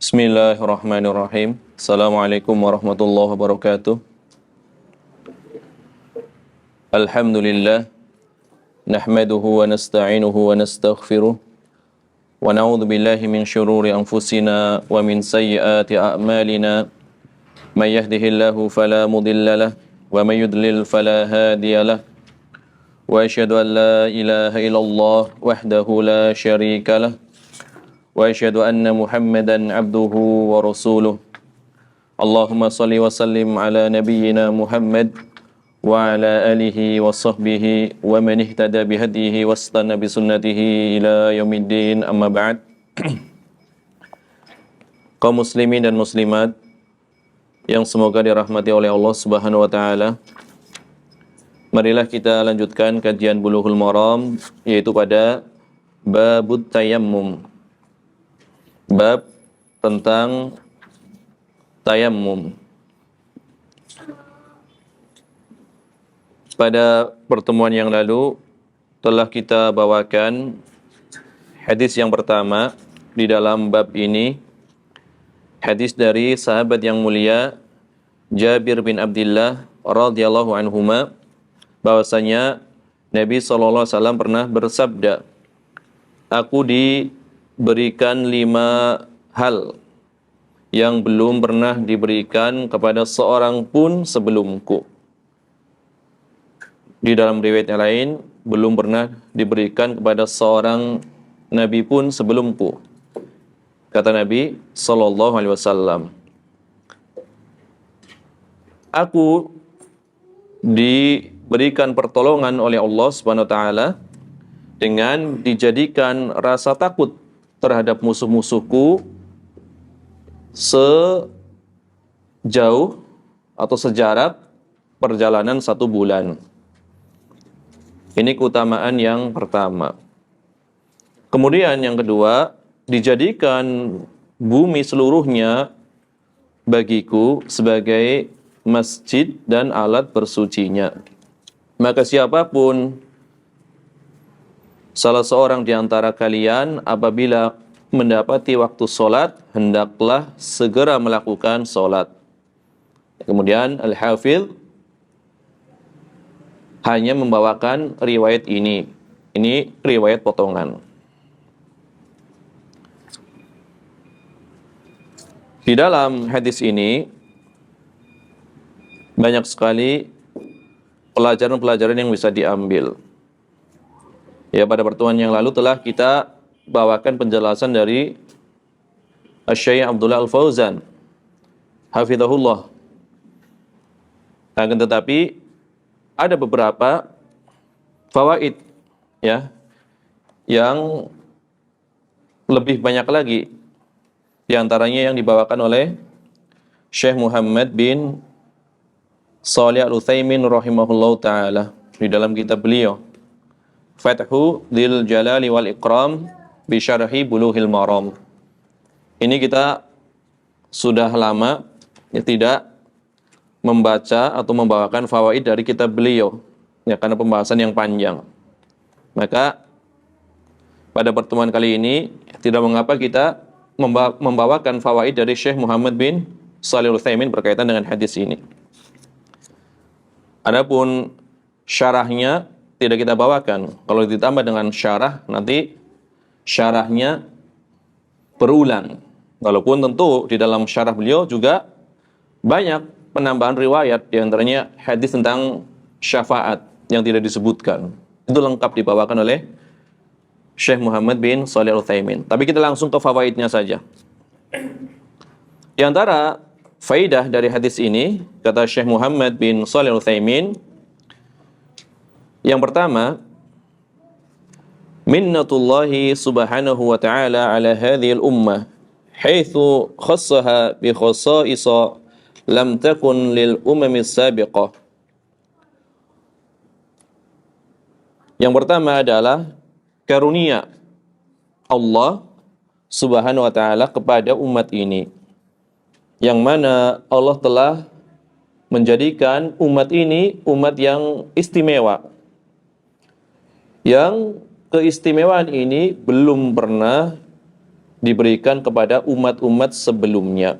Bismillahirrahmanirrahim. Assalamualaikum warahmatullahi wabarakatuh. Alhamdulillah. Nahmaduhu wa nasta'inuhu wa nastaghfiruh. Wa na'udzu billahi min syururi anfusina wa min sayyiati a'malina. May yahdihillahu fala mudilla lahu wa may yudlil fala hadiya lahu. Wa asyhadu an la ilaha illallah wahdahu la syarika lahu. Wa asyhadu anna Muhammadan abduhu wa rasuluh. Allahumma salli wa sallim ala nabiyyina Muhammad wa ala alihi wa sahbihi wa man ihtada bihadihi wastana bisunnatihi ila yaumiddin, amma ba'd. Kaum muslimin dan muslimat yang semoga dirahmati oleh Allah Subhanahu wa taala, marilah kita lanjutkan kajian Bulughul Maram, yaitu pada babut tayammum. Bab tentang tayammum. Pada pertemuan yang lalu telah kita bawakan hadis yang pertama di dalam bab ini, hadis dari sahabat yang mulia Jabir bin Abdullah radhiyallahu anhuma, bahwasanya Nabi SAW pernah bersabda, "Aku diberikan 5 hal yang belum pernah diberikan kepada seorang pun sebelumku." Di dalam riwayat yang lain, belum pernah diberikan kepada seorang nabi pun sebelumku. Kata Nabi sallallahu alaihi wasallam, "Aku diberikan pertolongan oleh Allah Subhanahu wa taala dengan dijadikan rasa takut terhadap musuh-musuhku sejauh atau sejarak perjalanan 1 bulan. Ini keutamaan yang pertama. Kemudian yang kedua, dijadikan bumi seluruhnya bagiku sebagai masjid dan alat bersucinya. Maka siapapun salah seorang di antara kalian apabila mendapati waktu sholat, hendaklah segera melakukan sholat." Kemudian Al-Hafidh hanya membawakan riwayat ini. Ini riwayat potongan. Di dalam hadis ini banyak sekali pelajaran-pelajaran yang bisa diambil. Ya, pada pertemuan yang lalu telah kita bawakan penjelasan dari Asy-Syaikh Abdullah Al-Fauzan hafizahullah. Akan tetapi ada beberapa fawaid ya yang lebih banyak lagi, di antaranya yang dibawakan oleh Syekh Muhammad bin Shalih Al-Utsaimin rahimahullahu taala di dalam kitab beliau Fathu Dzil Jalali wal Ikram bi Syarhi Bulughil Maram. Ini kita sudah lama tidak membaca atau membawakan fawaid dari kitab beliau ya, karena pembahasan yang panjang. Maka pada pertemuan kali ini tidak mengapa kita membawakan fawaid dari Syekh Muhammad bin Shalih Al-Utsaimin berkaitan dengan hadis ini. Adapun syarahnya tidak kita bawakan. Kalau ditambah dengan syarah, nanti syarahnya berulang. Walaupun tentu di dalam syarah beliau juga banyak penambahan riwayat, di antaranya hadis tentang syafaat yang tidak disebutkan. Itu lengkap dibawakan oleh Syekh Muhammad bin Shalih Al-Utsaimin. Tapi kita langsung ke fawaidnya saja. Di antara faidah dari hadis ini, kata Syekh Muhammad bin Shalih Al-Utsaimin, yang pertama, minnatullahi subhanahu wa ta'ala ala hadhil ummah haitsu khassaha bi khasaisa lam takun lil umamis sabiqah. Yang pertama adalah karunia Allah Subhanahu wa taala kepada umat ini, yang mana Allah telah menjadikan umat ini umat yang istimewa, yang keistimewaan ini belum pernah diberikan kepada umat-umat sebelumnya.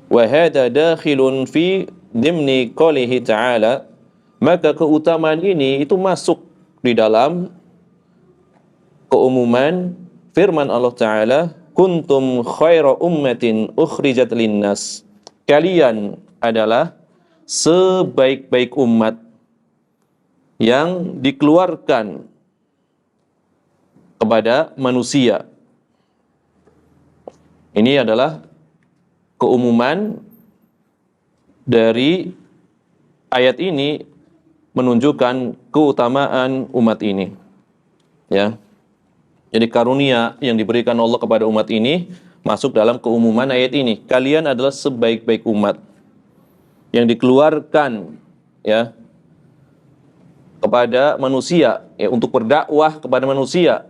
Wa hadza dakhilun fi dimni qoulihi ta'ala, maka keutamaan ini itu masuk di dalam keumuman firman Allah Ta'ala, kuntum khaira ummatin ukhrijat linnas, kalian adalah sebaik-baik umat yang dikeluarkan kepada manusia. Ini adalah keumuman dari ayat ini, menunjukkan keutamaan umat ini. Ya. Jadi karunia yang diberikan Allah kepada umat ini masuk dalam keumuman ayat ini. Kalian adalah sebaik-baik umat yang dikeluarkan, ya, kepada manusia, ya, untuk berdakwah kepada manusia,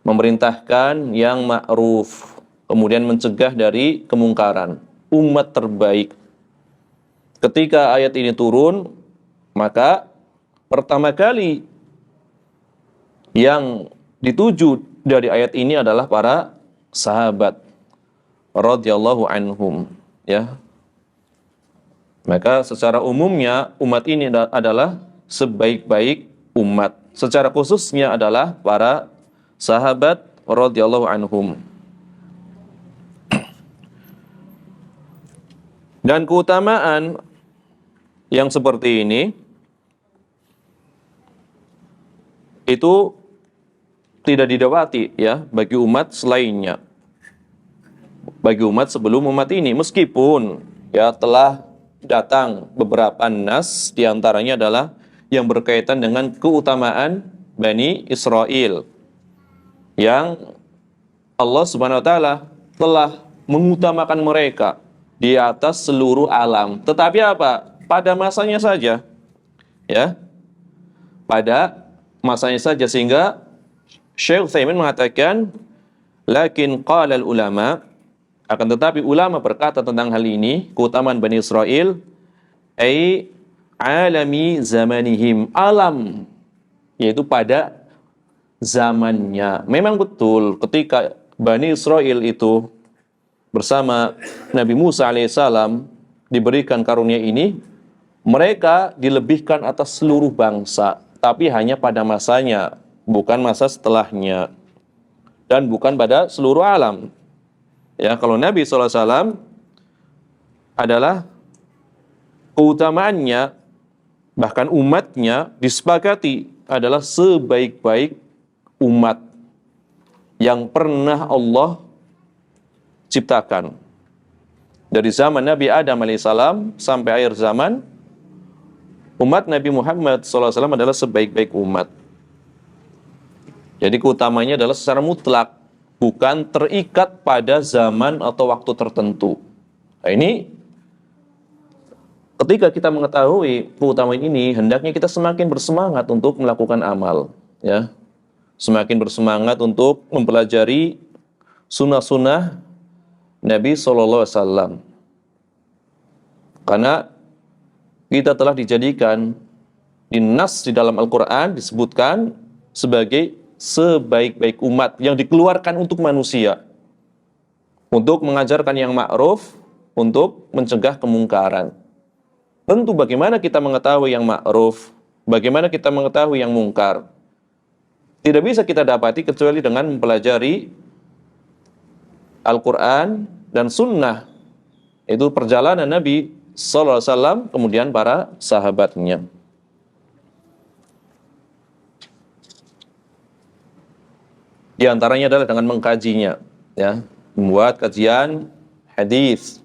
memerintahkan yang ma'ruf, kemudian mencegah dari kemungkaran. Umat terbaik. Ketika ayat ini turun, maka pertama kali yang dituju dari ayat ini adalah para sahabat radhiyallahu anhum, ya. Maka secara umumnya umat ini adalah sebaik-baik umat. Secara khususnya adalah para sahabat radhiyallahu anhum. Dan keutamaan yang seperti ini itu tidak didapati, ya, bagi umat selainnya, bagi umat sebelum umat ini, meskipun, ya, telah datang beberapa nas, diantaranya adalah yang berkaitan dengan keutamaan Bani Israel, yang Allah Subhanahu wa Ta'ala telah mengutamakan mereka di atas seluruh alam. Tetapi apa? Pada masanya saja, ya, pada masanya saja. Sehingga Syekh Utsaimin mengatakan, lakin qala ulama, akan tetapi ulama berkata tentang hal ini, keutamaan Bani Israel, ai alami zamanihim, alam, yaitu pada zamannya. Memang betul ketika Bani Israel itu bersama Nabi Musa alaihissalam diberikan karunia ini, mereka dilebihkan atas seluruh bangsa, tapi hanya pada masanya, bukan masa setelahnya, dan bukan pada seluruh alam. Ya, kalau Nabi SAW adalah keutamaannya, bahkan umatnya disepakati adalah sebaik-baik umat yang pernah Allah ciptakan. Dari zaman Nabi Adam alaihissalam sampai akhir zaman, umat Nabi Muhammad SAW adalah sebaik-baik umat. Jadi keutamanya adalah secara mutlak, bukan terikat pada zaman atau waktu tertentu. Nah, ini ketika kita mengetahui keutamaan ini, hendaknya kita semakin bersemangat untuk melakukan amal, ya. Semakin bersemangat untuk mempelajari sunnah-sunnah Nabi SAW. Karena kita telah dijadikan di nas di dalam Al-Quran disebutkan sebagai sebaik-baik umat yang dikeluarkan untuk manusia, untuk mengajarkan yang ma'ruf, untuk mencegah kemungkaran. Tentu bagaimana kita mengetahui yang ma'ruf, bagaimana kita mengetahui yang mungkar, tidak bisa kita dapati kecuali dengan mempelajari Al-Quran dan Sunnah. Itu perjalanan Nabi SAW, kemudian para sahabatnya. Di antaranya adalah dengan mengkajinya, ya, membuat kajian hadis.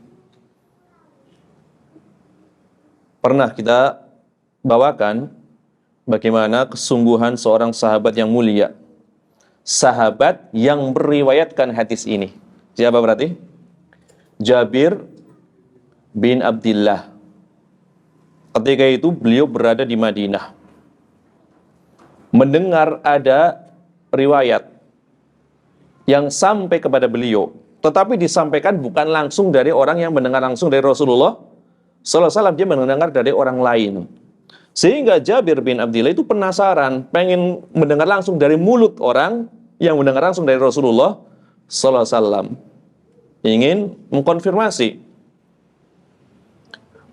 Pernah kita bawakan bagaimana kesungguhan seorang sahabat yang mulia, sahabat yang meriwayatkan hadis ini. Siapa berarti? Jabir bin Abdullah. Ketika itu beliau berada di Madinah, mendengar ada riwayat yang sampai kepada beliau, tetapi disampaikan bukan langsung dari orang yang mendengar langsung dari Rasulullah sallallahu alaihi wasallam, dia mendengar dari orang lain. Sehingga Jabir bin Abdullah itu penasaran, pengen mendengar langsung dari mulut orang yang mendengar langsung dari Rasulullah sallallahu alaihi wasallam ingin mengkonfirmasi.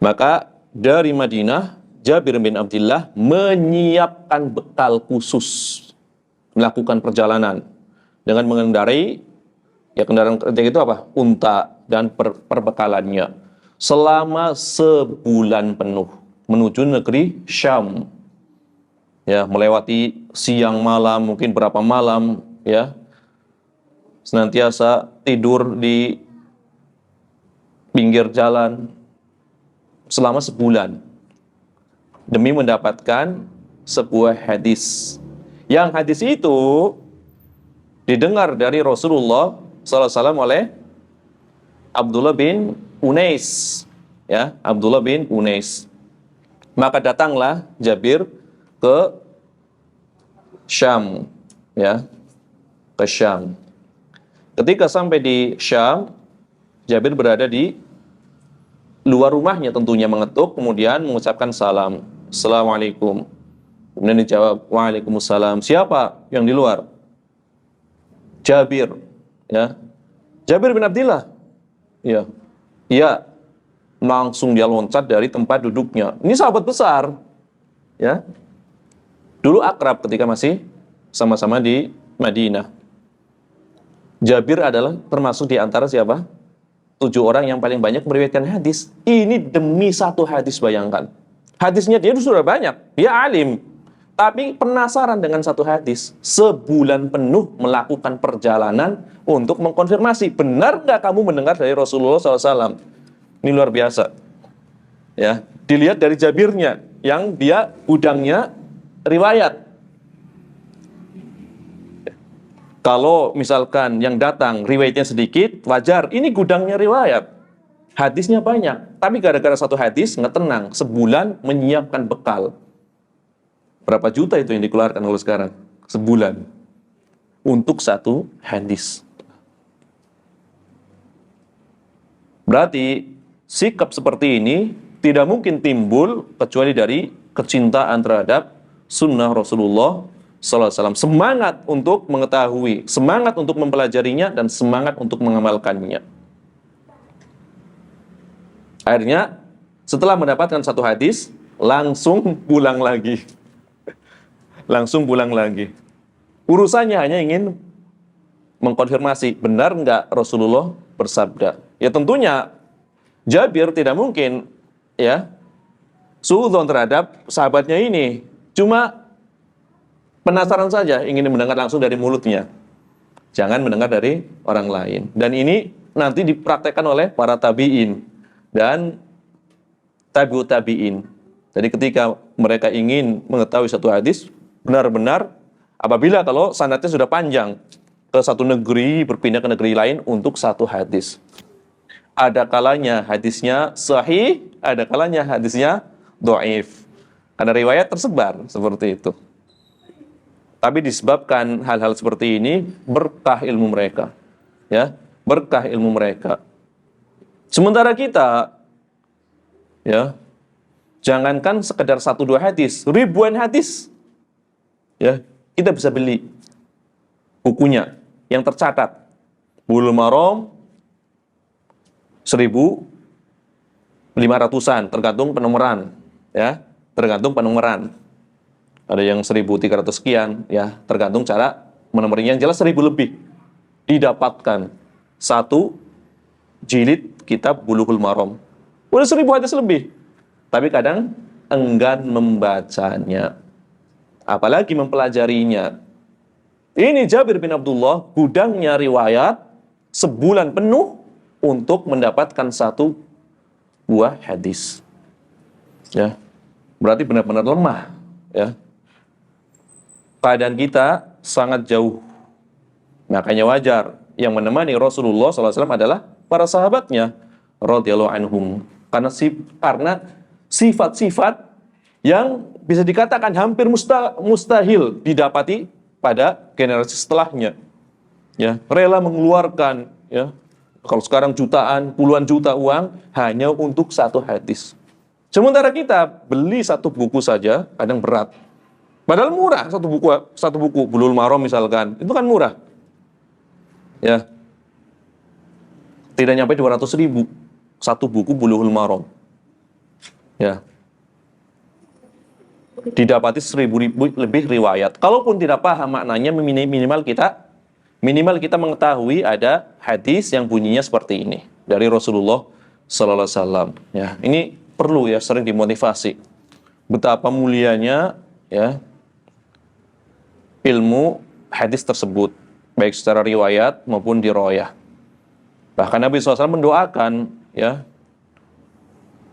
Maka dari Madinah, Jabir bin Abdullah menyiapkan bekal khusus melakukan perjalanan dengan mengendarai kendaraan kerja itu apa? Unta dan perbekalannya selama sebulan penuh menuju negeri Syam. Ya, melewati siang malam, mungkin berapa malam, ya. Senantiasa tidur di pinggir jalan selama sebulan demi mendapatkan sebuah hadis. Yang hadis itu didengar dari Rasulullah SAW oleh Abdullah bin Unais, ya, Abdullah bin Unais. Maka datanglah Jabir ke Syam, ya, ke Syam. Ketika sampai di Syam, Jabir berada di luar rumahnya tentunya, mengetuk, kemudian mengucapkan salam, Assalamualaikum. Kemudian dijawab, Waalaikumsalam. Siapa yang di luar? Jabir, ya. Jabir bin Abdullah. Ya. Iya. Langsung dia loncat dari tempat duduknya. Ini sahabat besar. Ya. Dulu akrab ketika masih sama-sama di Madinah. Jabir adalah termasuk di antara siapa? 7 orang yang paling banyak meriwayatkan hadis. Ini demi satu hadis, bayangkan. Hadisnya dia sudah banyak, dia alim. Tapi penasaran dengan satu hadis. Sebulan penuh melakukan perjalanan untuk mengkonfirmasi. Benar nggak kamu mendengar dari Rasulullah SAW? Ini luar biasa. Ya, dilihat dari Jabirnya, yang dia gudangnya riwayat. Kalau misalkan yang datang riwayatnya sedikit, wajar. Ini gudangnya riwayat. Hadisnya banyak. Tapi gara-gara satu hadis, nggak tenang. Sebulan menyiapkan bekal. Berapa juta itu yang dikeluarkan kalau sekarang? Sebulan. Untuk satu hadis. Berarti, sikap seperti ini tidak mungkin timbul kecuali dari kecintaan terhadap sunnah Rasulullah SAW. Semangat untuk mengetahui, semangat untuk mempelajarinya, dan semangat untuk mengamalkannya. Akhirnya, setelah mendapatkan satu hadis, langsung pulang lagi. Langsung pulang lagi. Urusannya hanya ingin mengkonfirmasi, benar nggak Rasulullah bersabda. Ya tentunya, Jabir tidak mungkin ya suudzon terhadap sahabatnya ini. Cuma penasaran saja, ingin mendengar langsung dari mulutnya. Jangan mendengar dari orang lain. Dan ini nanti dipraktekkan oleh para tabi'in dan tabi'ut tabi'in. Jadi ketika mereka ingin mengetahui satu hadis, benar-benar apabila kalau sanadnya sudah panjang, ke satu negeri, berpindah ke negeri lain untuk satu hadis. Ada kalanya hadisnya sahih, ada kalanya hadisnya dhaif. Karena riwayat tersebar seperti itu. Tapi disebabkan hal-hal seperti ini, berkah ilmu mereka. Ya, berkah ilmu mereka. Sementara kita, ya, jangankan sekedar 1-2 hadis, ribuan hadis. Ya, kita bisa beli bukunya yang tercatat. Bulughul Maram 1.500-an, tergantung penomoran, ya, tergantung penomoran. Ada yang 1.300 sekian, ya, tergantung cara menomorinya. Yang jelas 1.000 lebih didapatkan satu jilid kitab Bulughul Maram. Udah 1.000 hadis lebih. Tapi kadang enggan membacanya, apalagi mempelajarinya. Ini Jabir bin Abdullah, gudangnya riwayat sebulan penuh untuk mendapatkan satu buah hadis. Ya, berarti benar-benar lemah. Ya, keadaan kita sangat jauh. Makanya wajar yang menemani Rasulullah SAW adalah para sahabatnya radhiyallahu anhum. Karena sifat-sifat yang bisa dikatakan hampir mustahil didapati pada generasi setelahnya. Ya, rela mengeluarkan, ya, kalau sekarang jutaan, puluhan juta uang hanya untuk satu hadis. Sementara kita beli satu buku saja kadang berat. Padahal murah satu buku Bulughul Maram misalkan, itu kan murah. Ya, Tidak nyampe 200.000 satu buku Bulughul Maram. Ya. Didapati 1.000 lebih riwayat. Kalaupun tidak paham maknanya, minimal kita mengetahui ada hadis yang bunyinya seperti ini dari Rasulullah sallallahu alaihi wasallam. Ya, ini perlu ya sering dimotivasi. Betapa mulianya ya ilmu hadis tersebut, baik secara riwayat maupun diroyah. Bahkan Nabi SAW mendoakan ya,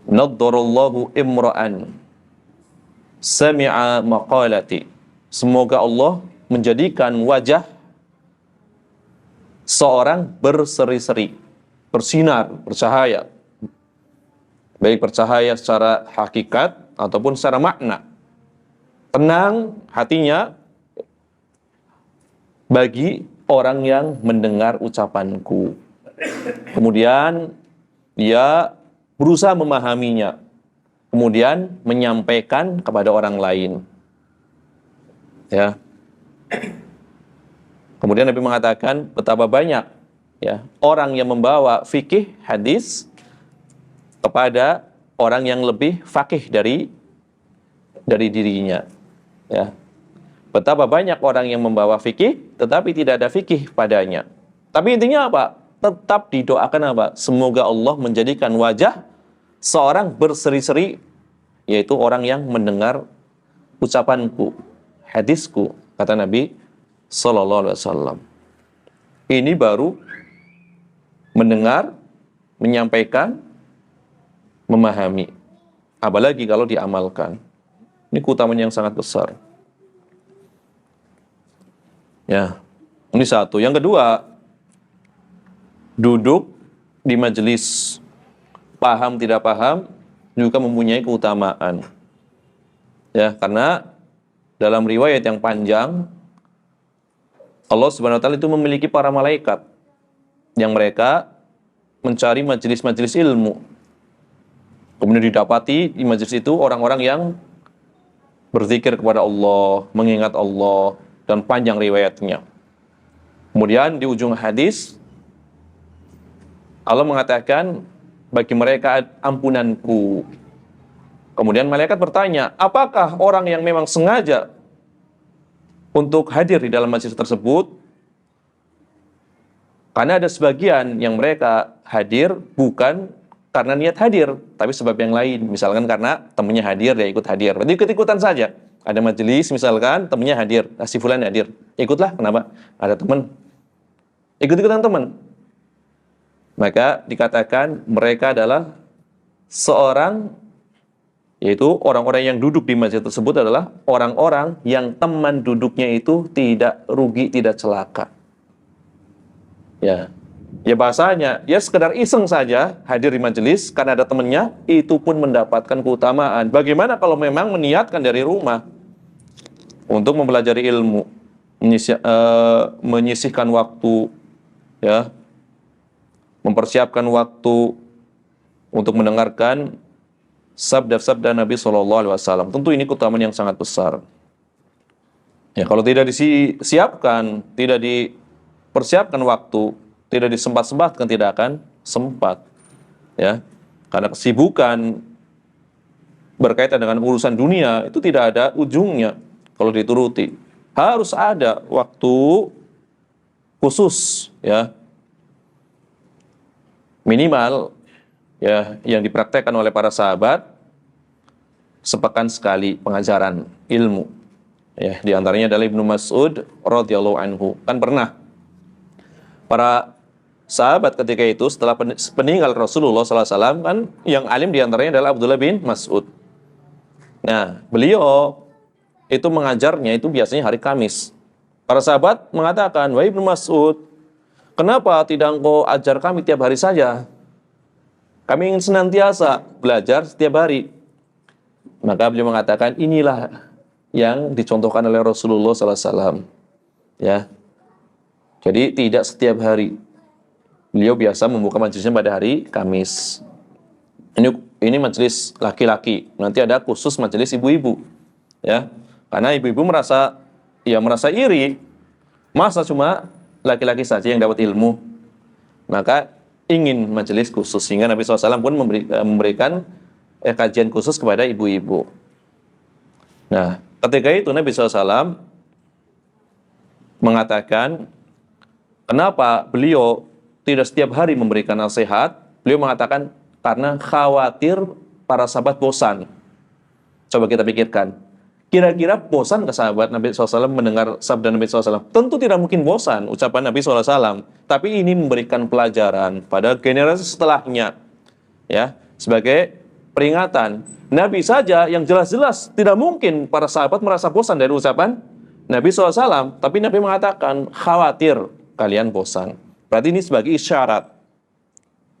naddarallahu imra'an sami'a maqalati. Semoga Allah menjadikan wajah seorang berseri-seri, bersinar, bercahaya. Baik bercahaya secara hakikat ataupun secara makna. Tenang hatinya bagi orang yang mendengar ucapanku. Kemudian dia berusaha memahaminya. Kemudian menyampaikan kepada orang lain. Ya. Kemudian Nabi mengatakan betapa banyak ya orang yang membawa fikih hadis kepada orang yang lebih fakih dari dirinya. Ya. Betapa banyak orang yang membawa fikih tetapi tidak ada fikih padanya. Tapi intinya apa? Tetap didoakan apa? Semoga Allah menjadikan wajah seorang berseri-seri, yaitu orang yang mendengar ucapanku, hadisku, kata Nabi sallallahu alaihi wasallam. Ini baru mendengar, menyampaikan, memahami. Apalagi kalau diamalkan. Ini keutamaan yang sangat besar. Ya, ini satu. Yang kedua, duduk di majelis, paham tidak paham juga mempunyai keutamaan. Ya, karena dalam riwayat yang panjang Allah Subhanahu wa taala itu memiliki para malaikat yang mereka mencari majelis-majelis ilmu. Kemudian didapati di majelis itu orang-orang yang berzikir kepada Allah, mengingat Allah, dan panjang riwayatnya. Kemudian di ujung hadis Allah mengatakan bagi mereka ampunanku. Kemudian malaikat bertanya, apakah orang yang memang sengaja untuk hadir di dalam majelis tersebut? Karena ada sebagian yang mereka hadir bukan karena niat hadir, tapi sebab yang lain. Misalkan karena temannya hadir, dia ikut hadir. Berarti ikut-ikutan saja. Ada majelis, misalkan temannya hadir, si fulan hadir. Ikutlah, kenapa? Ada teman. Ikut-ikutan teman. Maka dikatakan mereka adalah seorang, yaitu orang-orang yang duduk di masjid tersebut adalah orang-orang yang teman duduknya itu tidak rugi, tidak celaka. Ya bahasanya, ya sekedar iseng saja hadir di majelis karena ada temannya, itu pun mendapatkan keutamaan. Bagaimana kalau memang meniatkan dari rumah untuk mempelajari ilmu, menyisihkan waktu, ya, mempersiapkan waktu untuk mendengarkan sabda-sabda Nabi SAW. Tentu ini keutamaan yang sangat besar. Ya, kalau tidak disiapkan, tidak dipersiapkan waktu, tidak disempat-sempatkan, tidak akan sempat. Ya, karena kesibukan berkaitan dengan urusan dunia itu tidak ada ujungnya kalau dituruti. Harus ada waktu khusus, ya, minimal ya yang dipraktekkan oleh para sahabat sepekan sekali pengajaran ilmu. Ya, di antaranya adalah Ibnu Mas'ud radhiyallahu anhu. Kan pernah para sahabat ketika itu setelah peninggal Rasulullah SAW kan yang alim di antaranya adalah Abdullah bin Mas'ud. Nah, beliau itu mengajarnya itu biasanya hari Kamis. Para sahabat mengatakan, "Wahai Ibnu Mas'ud, kenapa tidak engkau ajar kami tiap hari saja? Kami ingin senantiasa belajar setiap hari." Maka beliau mengatakan, inilah yang dicontohkan oleh Rasulullah SAW. Ya, jadi tidak setiap hari. Beliau biasa membuka majelisnya pada hari Kamis. Ini majelis laki-laki. Nanti ada khusus majelis ibu-ibu. Ya, karena ibu-ibu merasa iri. Masa cuma laki-laki saja yang dapat ilmu? Maka ingin majelis khusus, sehingga Nabi SAW pun memberikan kajian khusus kepada ibu-ibu. Nah, ketika itu Nabi SAW mengatakan, kenapa beliau tidak setiap hari memberikan nasihat? Beliau mengatakan, karena khawatir para sahabat bosan. Coba kita pikirkan, kira-kira bosan ke sahabat Nabi SAW mendengar sabda Nabi SAW? Tentu tidak mungkin bosan ucapan Nabi SAW. Tapi ini memberikan pelajaran pada generasi setelahnya, ya, sebagai peringatan. Nabi saja yang jelas-jelas tidak mungkin para sahabat merasa bosan dari ucapan Nabi SAW. Tapi Nabi mengatakan khawatir kalian bosan. Berarti ini sebagai isyarat,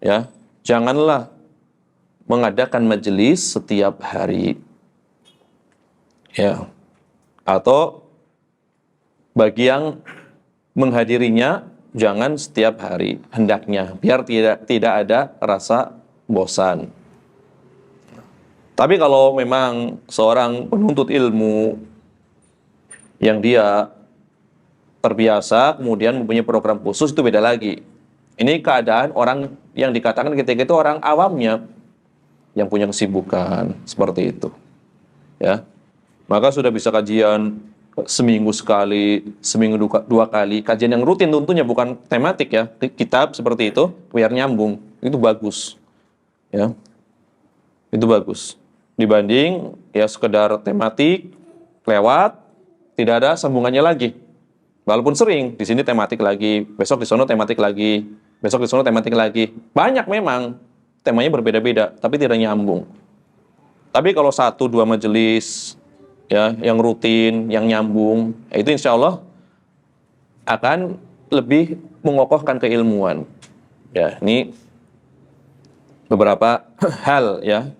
ya, janganlah mengadakan majelis setiap hari. Ya, atau bagi yang menghadirinya jangan setiap hari, hendaknya biar tidak ada rasa bosan. Tapi kalau memang seorang penuntut ilmu yang dia terbiasa kemudian mempunyai program khusus, itu beda lagi. Ini keadaan orang yang dikatakan ketika itu orang awamnya yang punya kesibukan seperti itu, ya. Maka sudah bisa kajian seminggu sekali, seminggu dua kali. Kajian yang rutin tentunya, bukan tematik ya. Kitab seperti itu, biar nyambung. Itu bagus. Ya, itu bagus. Dibanding ya sekedar tematik, lewat, tidak ada sambungannya lagi. Walaupun sering, di sini tematik lagi, besok di sono tematik lagi, besok di sono tematik lagi. Banyak memang, temanya berbeda-beda, tapi tidak nyambung. Tapi kalau 1-2 majelis, ya, yang rutin, yang nyambung, itu insya Allah akan lebih mengokohkan keilmuan. Ya, ini beberapa hal ya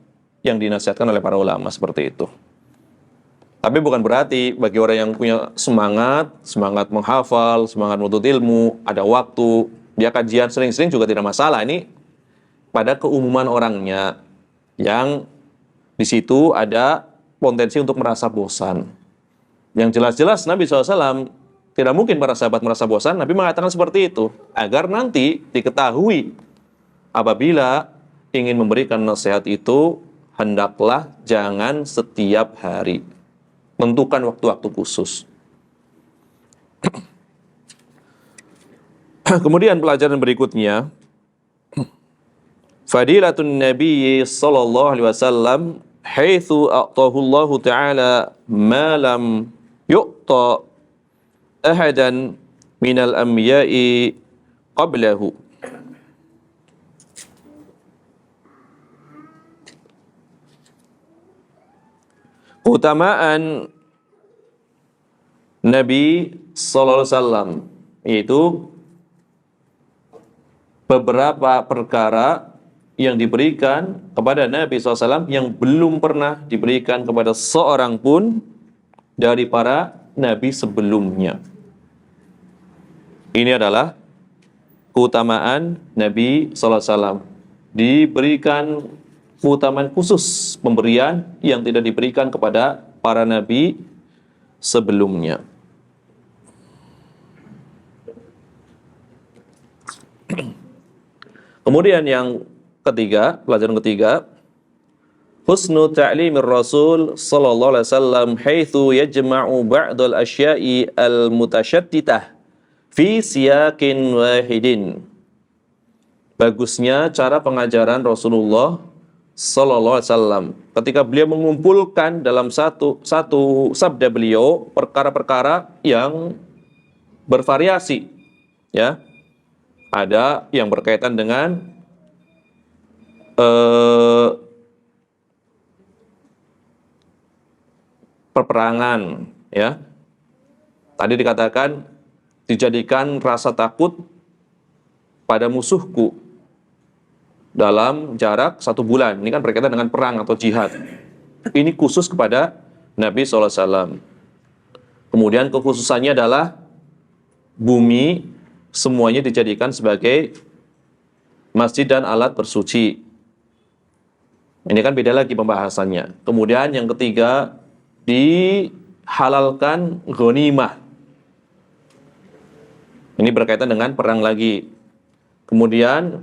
yang dinasihatkan oleh para ulama seperti itu. Tapi bukan berarti bagi orang yang punya semangat menghafal, semangat menuntut ilmu, ada waktu, dia kajian sering-sering juga tidak masalah. Ini pada keumuman orangnya yang di situ ada potensi untuk merasa bosan. Yang jelas-jelas Nabi SAW tidak mungkin para sahabat merasa bosan. Nabi mengatakan seperti itu agar nanti diketahui apabila ingin memberikan nasihat itu hendaklah jangan setiap hari. Tentukan waktu-waktu khusus. Kemudian pelajaran berikutnya, fadilatun Nabi sallallahu alaihi wasallam haitsu a'tahullahu ta'ala ma lam yu'ta ahadan minal anbiya'i qablahu. Keutamaan Nabi sallallahu alaihi wasallam yaitu beberapa perkara yang diberikan kepada Nabi SAW yang belum pernah diberikan kepada seorang pun dari para Nabi sebelumnya. Ini adalah keutamaan Nabi SAW. Diberikan keutamaan khusus pemberian yang tidak diberikan kepada para Nabi sebelumnya. Kemudian yang ketiga, pelajaran ketiga, husnu ta'limir Rasul sallallahu alaihi wasallam haitsu yajma'u ba'dal asya'i al-mutasyattitah fi siyaqin wahidin. Bagusnya cara pengajaran Rasulullah sallallahu alaihi wasallam ketika beliau mengumpulkan dalam satu sabda beliau perkara-perkara yang bervariasi, ya. Ada yang berkaitan dengan peperangan, ya. Tadi dikatakan dijadikan rasa takut pada musuhku dalam jarak 1 bulan. Ini kan berkaitan dengan perang atau jihad. Ini khusus kepada Nabi SAW. Kemudian kekhususannya adalah bumi semuanya dijadikan sebagai masjid dan alat bersuci. Ini kan beda lagi pembahasannya. Kemudian yang ketiga, dihalalkan ghanimah. Ini berkaitan dengan perang lagi. Kemudian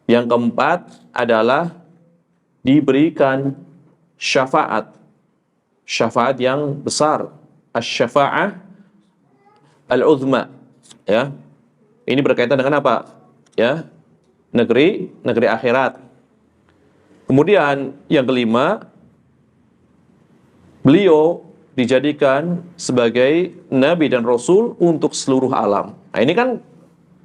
Yang keempat adalah diberikan syafaat. Syafaat yang besar. Asy-syafa'ah al-uzma. Ya. Ini berkaitan dengan apa? Ya. Negeri akhirat. Kemudian yang kelima, beliau dijadikan sebagai nabi dan rasul untuk seluruh alam. Nah, ini kan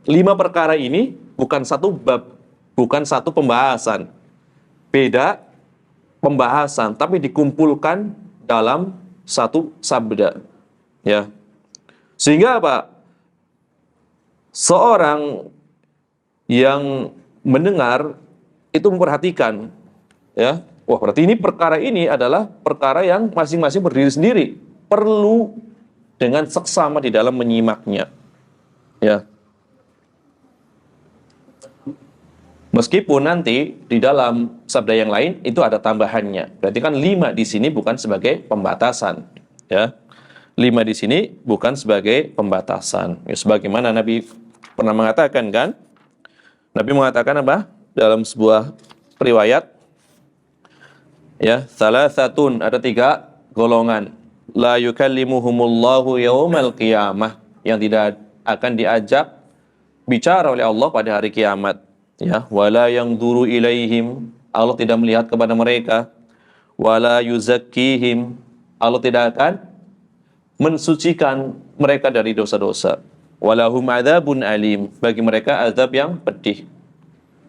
5 perkara ini bukan satu bab, bukan satu pembahasan. Beda pembahasan, tapi dikumpulkan dalam satu sabda. Ya. Sehingga apa? Seorang yang mendengar itu memperhatikan, ya. Wah, berarti ini perkara ini adalah perkara yang masing-masing berdiri sendiri, perlu dengan seksama di dalam menyimaknya. Ya. Meskipun nanti di dalam sabda yang lain itu ada tambahannya. Berarti kan 5 di sini bukan sebagai pembatasan, ya. 5 di sini bukan sebagai pembatasan. Ya, sebagaimana Nabi pernah mengatakan kan? Nabi mengatakan apa? Dalam sebuah riwayat, ya, salasatun, ada 3 golongan. La yukallimuhumullahu yaumal qiyamah, yang tidak akan diajak bicara oleh Allah pada hari kiamat. Ya, wala yanzuru ilaihim, Allah tidak melihat kepada mereka. Wala yuzakkihim, Allah tidak akan mensucikan mereka dari dosa-dosa. Walahum adzabun alim, bagi mereka azab yang pedih.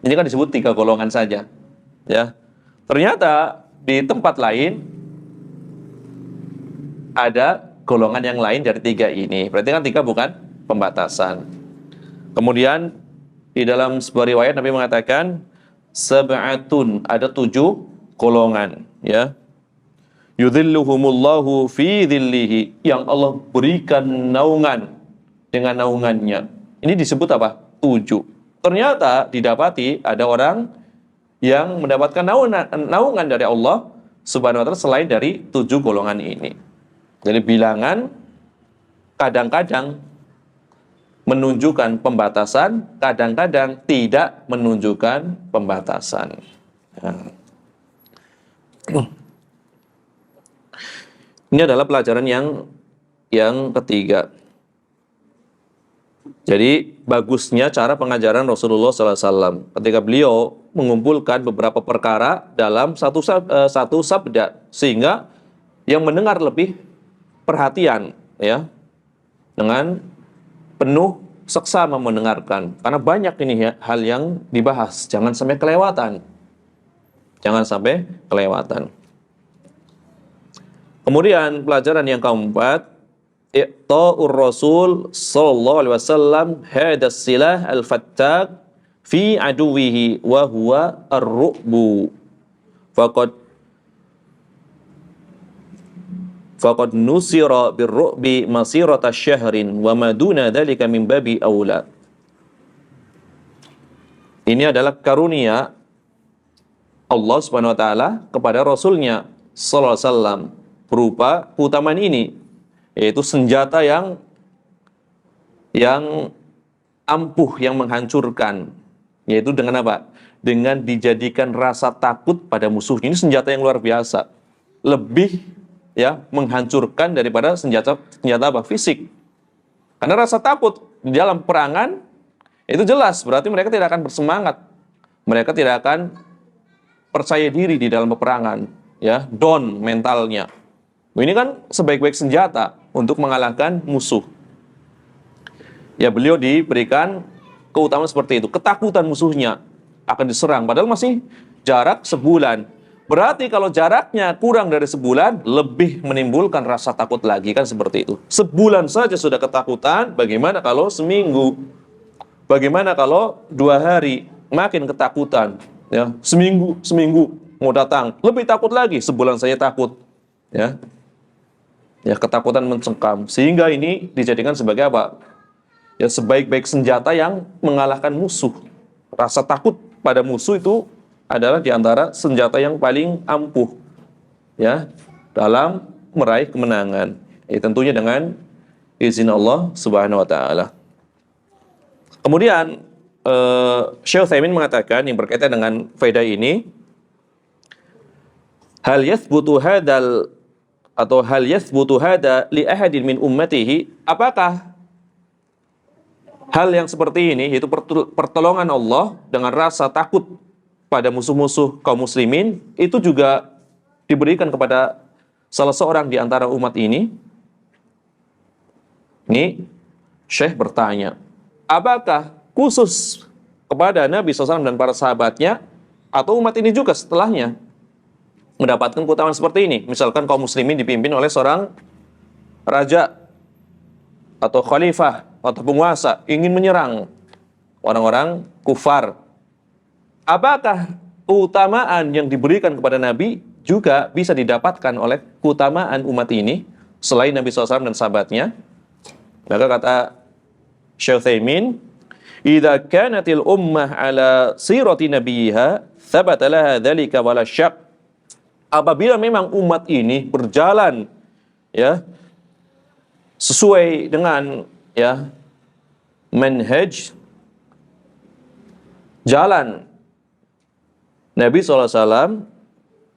Ini kan disebut 3 golongan saja. Ya. Ternyata di tempat lain ada golongan yang lain dari 3 ini. Berarti kan 3 bukan pembatasan. Kemudian di dalam sebuah riwayat Nabi mengatakan sab'atun, ada 7 golongan, ya. Yudhilluhumullahu fi dhillihi, yang Allah berikan naungan dengan naungannya. Ini disebut apa? 7. Ternyata didapati ada orang yang mendapatkan naungan dari Allah Subhanahu wa taala selain dari 7 golongan ini. Jadi bilangan kadang-kadang menunjukkan pembatasan, kadang-kadang tidak menunjukkan pembatasan. Ini adalah pelajaran yang ketiga. Jadi bagusnya cara pengajaran Rasulullah SAW ketika beliau mengumpulkan beberapa perkara dalam satu sabda, sehingga yang mendengar lebih perhatian, ya, dengan penuh seksama mendengarkan, karena banyak ini ya, hal yang dibahas. Jangan sampai kelewatan. Jangan sampai kelewatan. Kemudian pelajaran yang keempat, i'ta'ur Rasul sallallahu alaihi wasallam hadas silah al-fattaq fi aduwihi wa huwa ar-ru'bu. Faqad nusira bir-ru'bi masirata syahrin wa maduna dzalika min babi aula. Ini adalah karunia Allah Subhanahu wa taala kepada Rasulnya sallallahu alaihi wasallam berupa keutamaan ini, yaitu senjata yang ampuh, yang menghancurkan, yaitu dengan apa? Dengan dijadikan rasa takut pada musuh. Ini senjata yang luar biasa, lebih, ya, menghancurkan daripada senjata apa? Fisik. Karena rasa takut di dalam perangan itu jelas, berarti mereka tidak akan bersemangat, mereka tidak akan percaya diri di dalam peperangan, ya, down mentalnya. Ini kan sebaik-baik senjata untuk mengalahkan musuh. Ya, beliau diberikan keutamaan seperti itu. Ketakutan musuhnya akan diserang, padahal masih jarak sebulan. Berarti kalau jaraknya kurang dari sebulan, lebih menimbulkan rasa takut lagi, kan seperti itu. Sebulan saja sudah ketakutan, bagaimana kalau seminggu? Bagaimana kalau 2 hari? Makin ketakutan. Ya, seminggu mau datang, lebih takut lagi. Sebulan saya takut. Ya. Ya, ketakutan mencengkam, sehingga ini dijadikan sebagai apa? Ya, sebaik-baik senjata yang mengalahkan musuh. Rasa takut pada musuh itu adalah diantara senjata yang paling ampuh, ya, dalam meraih kemenangan. Ya, tentunya dengan izin Allah Subhanahu wa taala. Kemudian Syekh Utsaimin mengatakan yang berkaitan dengan faedah ini, hal yathbutu hada li ahadin min ummatihi, apakah hal yang seperti ini, yaitu pertolongan Allah dengan rasa takut pada musuh-musuh kaum muslimin, itu juga diberikan kepada salah seorang di antara umat ini? Ini Syekh bertanya, apakah khusus kepada Nabi SAW dan para sahabatnya, atau umat ini juga setelahnya mendapatkan keutamaan seperti ini? Misalkan kaum muslimin dipimpin oleh seorang raja atau khalifah atau penguasa ingin menyerang orang-orang kufar. Apakah keutamaan yang diberikan kepada Nabi juga bisa didapatkan oleh keutamaan umat ini selain Nabi SAW dan sahabatnya? Maka kata Syekh Utsaimin, "Idza kanatil ummah ala sirati nabiyha, thabata laha dzalika wala syak." Apabila memang umat ini berjalan ya sesuai dengan ya manhaj jalan Nabi SAW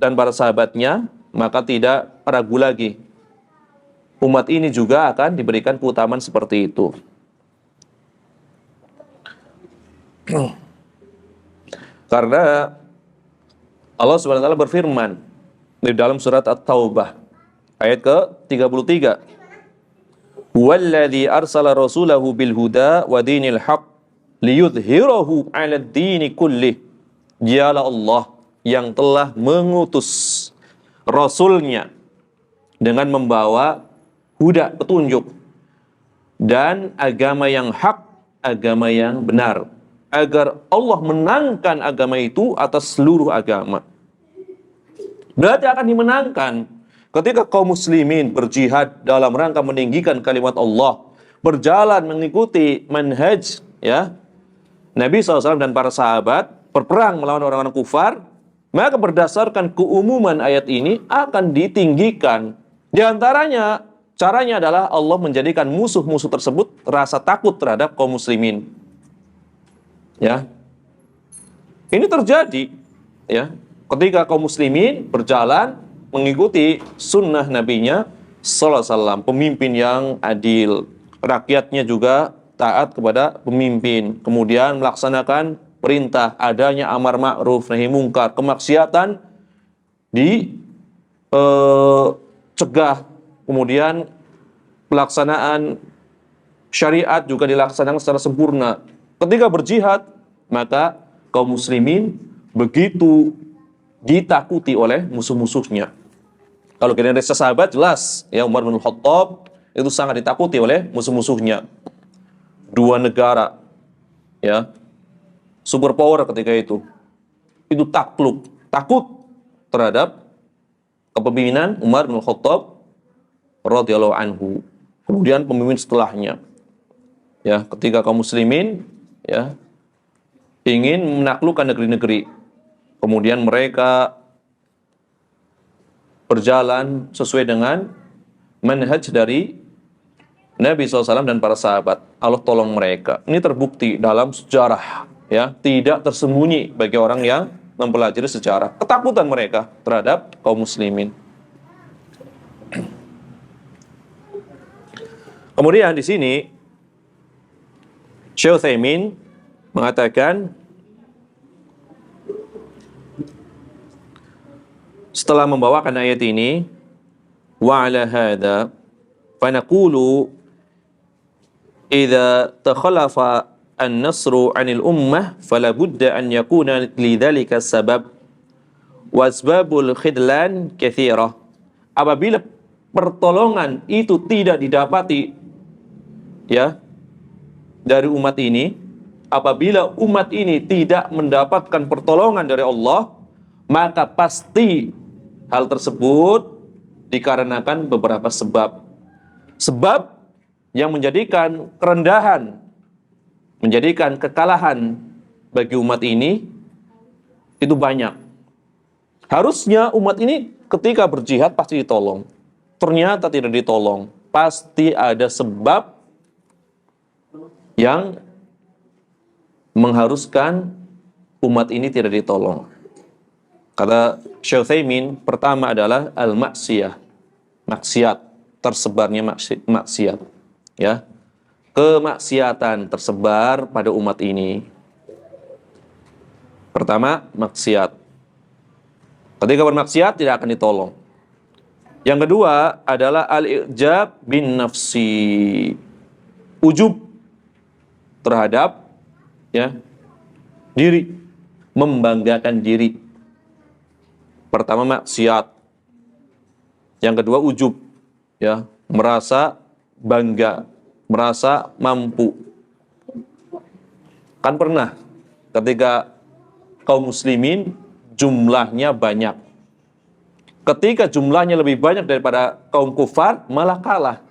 dan para sahabatnya, maka tidak ragu lagi umat ini juga akan diberikan keutamaan seperti itu. Karena Allah SWT berfirman di dalam surat At-Taubah ayat ke-33, "Huwallazi arsala rasulahu bil huda wa dinil haqq liyudhhirahu 'alad dini kullih." Dialah Allah yang telah mengutus rasulnya dengan membawa huda, petunjuk, dan agama yang hak, agama yang benar, agar Allah menangkan agama itu atas seluruh agama. Berarti akan dimenangkan ketika kaum muslimin berjihad dalam rangka meninggikan kalimat Allah, berjalan mengikuti manhaj ya Nabi SAW dan para sahabat, berperang melawan orang-orang kufar, maka berdasarkan keumuman ayat ini akan ditinggikan. Di antaranya caranya adalah Allah menjadikan musuh-musuh tersebut rasa takut terhadap kaum muslimin. Ya. Ini terjadi ya ketika kaum muslimin berjalan mengikuti sunnah nabinya sallallahu alaihi wasallam, pemimpin yang adil, rakyatnya juga taat kepada pemimpin, kemudian melaksanakan perintah, adanya amar ma'ruf nahi mungkar, kemaksiatan dicegah, kemudian pelaksanaan syariat juga dilaksanakan secara sempurna. Ketika berjihad, maka kaum muslimin begitu ditakuti oleh musuh-musuhnya. Kalau generasi sahabat jelas, ya Umar bin Khattab itu sangat ditakuti oleh musuh-musuhnya. Dua negara, ya, superpower ketika itu takut terhadap kepemimpinan Umar bin Khattab radhiyallahu anhu. Kemudian pemimpin setelahnya, ya, ketika kaum muslimin ya ingin menaklukkan negeri-negeri, kemudian mereka berjalan sesuai dengan manhaj dari Nabi SAW dan para sahabat. Allah tolong mereka. Ini terbukti dalam sejarah, ya, tidak tersembunyi bagi orang yang mempelajari sejarah ketakutan mereka terhadap kaum muslimin. Kemudian di sini Syekh Utsaimin mengatakan, setelah membawakan ayat ini, wa ala hadza fa naqulu idza takhalafa an-nasru 'anil ummah fala budda an yakuna lidzalika sabab wa asbabul khidlan katsirah. Apabila pertolongan itu tidak didapati ya dari umat ini, apabila umat ini tidak mendapatkan pertolongan dari Allah, maka pasti hal tersebut dikarenakan beberapa sebab. Sebab yang menjadikan kerendahan, menjadikan kekalahan bagi umat ini itu banyak. Harusnya umat ini ketika berjihad pasti ditolong. Ternyata tidak ditolong. Pasti ada sebab yang mengharuskan umat ini tidak ditolong. Kata Syekh Utsaimin, pertama adalah al-maksiyah, maksiat, tersebarnya maksiat, ya. Kemaksiatan tersebar pada umat ini. Pertama, maksiat. Ketika bermaksiat tidak akan ditolong. Yang kedua adalah al-i'jab bin nafsi, ujub terhadap, ya, diri, membanggakan diri. Pertama maksiat, yang kedua ujub, ya, merasa bangga, merasa mampu. Kan pernah ketika kaum muslimin jumlahnya banyak, ketika jumlahnya lebih banyak daripada kaum kufar malah kalah,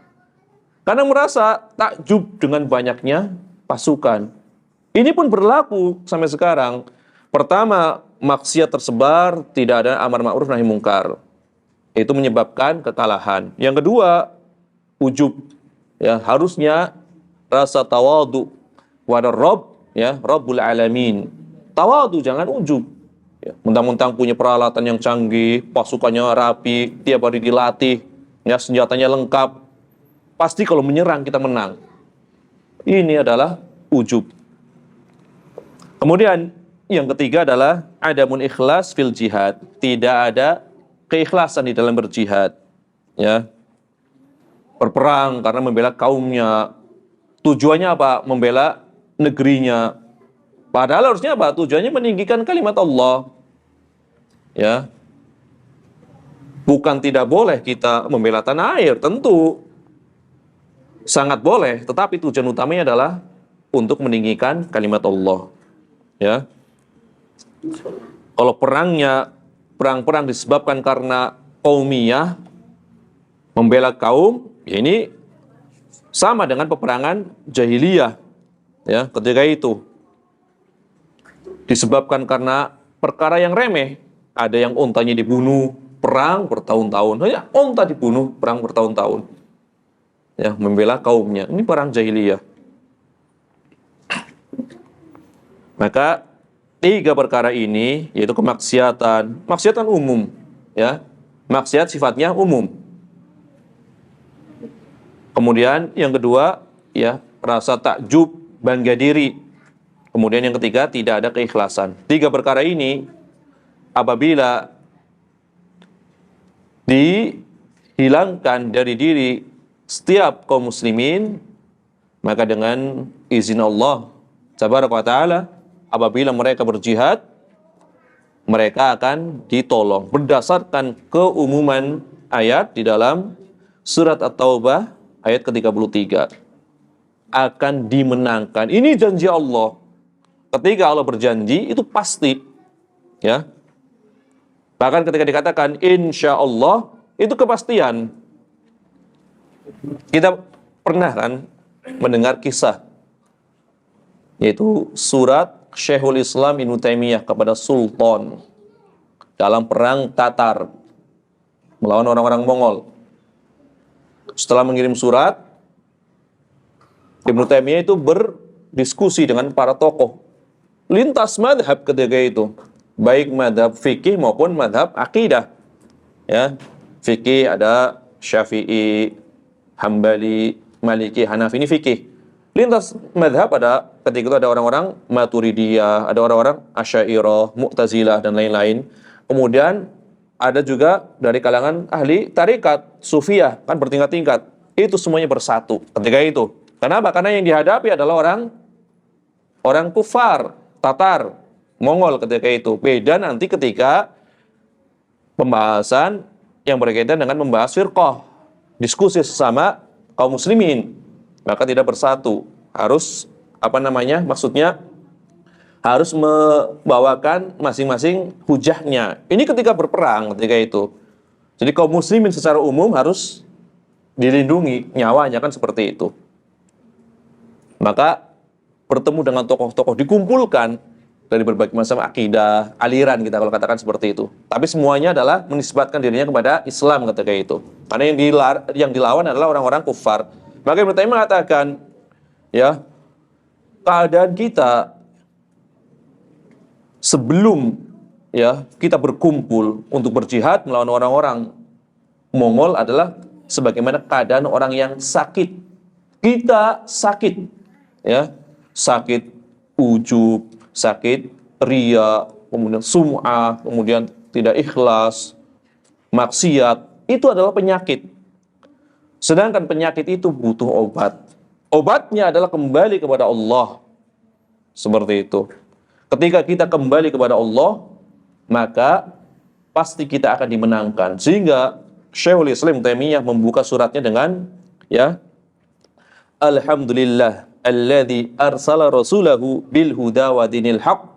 karena merasa takjub dengan banyaknya pasukan. Ini pun berlaku sampai sekarang. Pertama, maksiat tersebar, tidak ada amar ma'ruf nahi mungkar. Itu menyebabkan kekalahan. Yang kedua, ujub. Ya, harusnya rasa tawadu wada Rabb, ya, Rabbul Alamin. Tawadu, jangan ujub. Ya, mentang-mentang punya peralatan yang canggih, pasukannya rapi, tiap hari dilatih, ya, senjatanya lengkap. Pasti kalau menyerang kita menang. Ini adalah ujub. Kemudian yang ketiga adalah adamun ikhlas fil jihad. Tidak ada keikhlasan di dalam berjihad. Ya. Berperang karena membela kaumnya. Tujuannya apa? Membela negerinya. Padahal harusnya apa? Tujuannya meninggikan kalimat Allah. Ya. Bukan tidak boleh kita membela tanah air, tentu. Sangat boleh, tetapi tujuan utamanya adalah untuk meninggikan kalimat Allah. Ya. Kalau perang-perang disebabkan karena qaumiyah, membela kaum, ya ini sama dengan peperangan jahiliyah. Ya, ketika itu disebabkan karena perkara yang remeh, ada yang ontanya dibunuh, perang bertahun-tahun, hanya onta dibunuh, perang bertahun-tahun. Ya, membela kaumnya. Ini perang jahiliyah. Maka tiga perkara ini, yaitu maksiatan umum, ya, maksiat sifatnya umum. Kemudian yang kedua, ya, rasa takjub, bangga diri. Kemudian yang ketiga, tidak ada keikhlasan. Tiga perkara ini, apabila dihilangkan dari diri setiap kaum muslimin, maka dengan izin Allah Tabaraka wa Ta'ala, apabila mereka berjihad, mereka akan ditolong. Berdasarkan keumuman ayat di dalam surat At-Taubah ayat ke-33. Akan dimenangkan. Ini janji Allah. Ketika Allah berjanji, itu pasti. Ya. Bahkan ketika dikatakan insya Allah, itu kepastian. Kita pernah kan mendengar kisah, yaitu surat Syekhul Islam Ibnu Taimiyah kepada Sultan dalam perang Tatar melawan orang-orang Mongol. Setelah mengirim surat, Ibnu Taimiyah itu berdiskusi dengan para tokoh lintas madhab ketika itu, baik madhab fikih maupun madhab akidah. Ya, fikih ada Syafi'i, Hambali, Maliki, Hanafi, ini fikih. Lintas madhab ada, ketika itu ada orang-orang Maturidiyah, ada orang-orang Asy'ariyah, Mu'tazilah, dan lain-lain. Kemudian ada juga dari kalangan ahli tarikat, Sufiyah, kan bertingkat-tingkat. Itu semuanya bersatu ketika itu. Kenapa? Karena yang dihadapi adalah orang kufar, Tatar, Mongol ketika itu. Beda nanti ketika pembahasan yang berkaitan dengan membahas firqah, diskusi sesama kaum muslimin. Maka tidak bersatu, harus maksudnya harus membawakan masing-masing hujahnya. Ini ketika berperang ketika itu. Jadi kaum muslimin secara umum harus dilindungi nyawanya, kan seperti itu. Maka bertemu dengan tokoh-tokoh, dikumpulkan dari berbagai macam akidah, aliran, kita kalau katakan seperti itu. Tapi semuanya adalah menisbatkan dirinya kepada Islam ketika itu. Karena yang dilawan adalah orang-orang kufar. Maka Ibnu Taimiyah mengatakan, ya, keadaan kita sebelum ya kita berkumpul untuk berjihad melawan orang-orang Mongol adalah sebagaimana keadaan orang yang sakit. Kita sakit, ya, sakit ujub, sakit riya, kemudian sum'ah, kemudian tidak ikhlas, maksiat, itu adalah penyakit. Sedangkan penyakit itu butuh obat. Obatnya adalah kembali kepada Allah. Seperti itu. Ketika kita kembali kepada Allah, maka pasti kita akan dimenangkan. Sehingga Syekhul Islam Taimiyah membuka suratnya dengan ya, Alhamdulillah alladzi arsala rasulahu bil huda wa dinil haq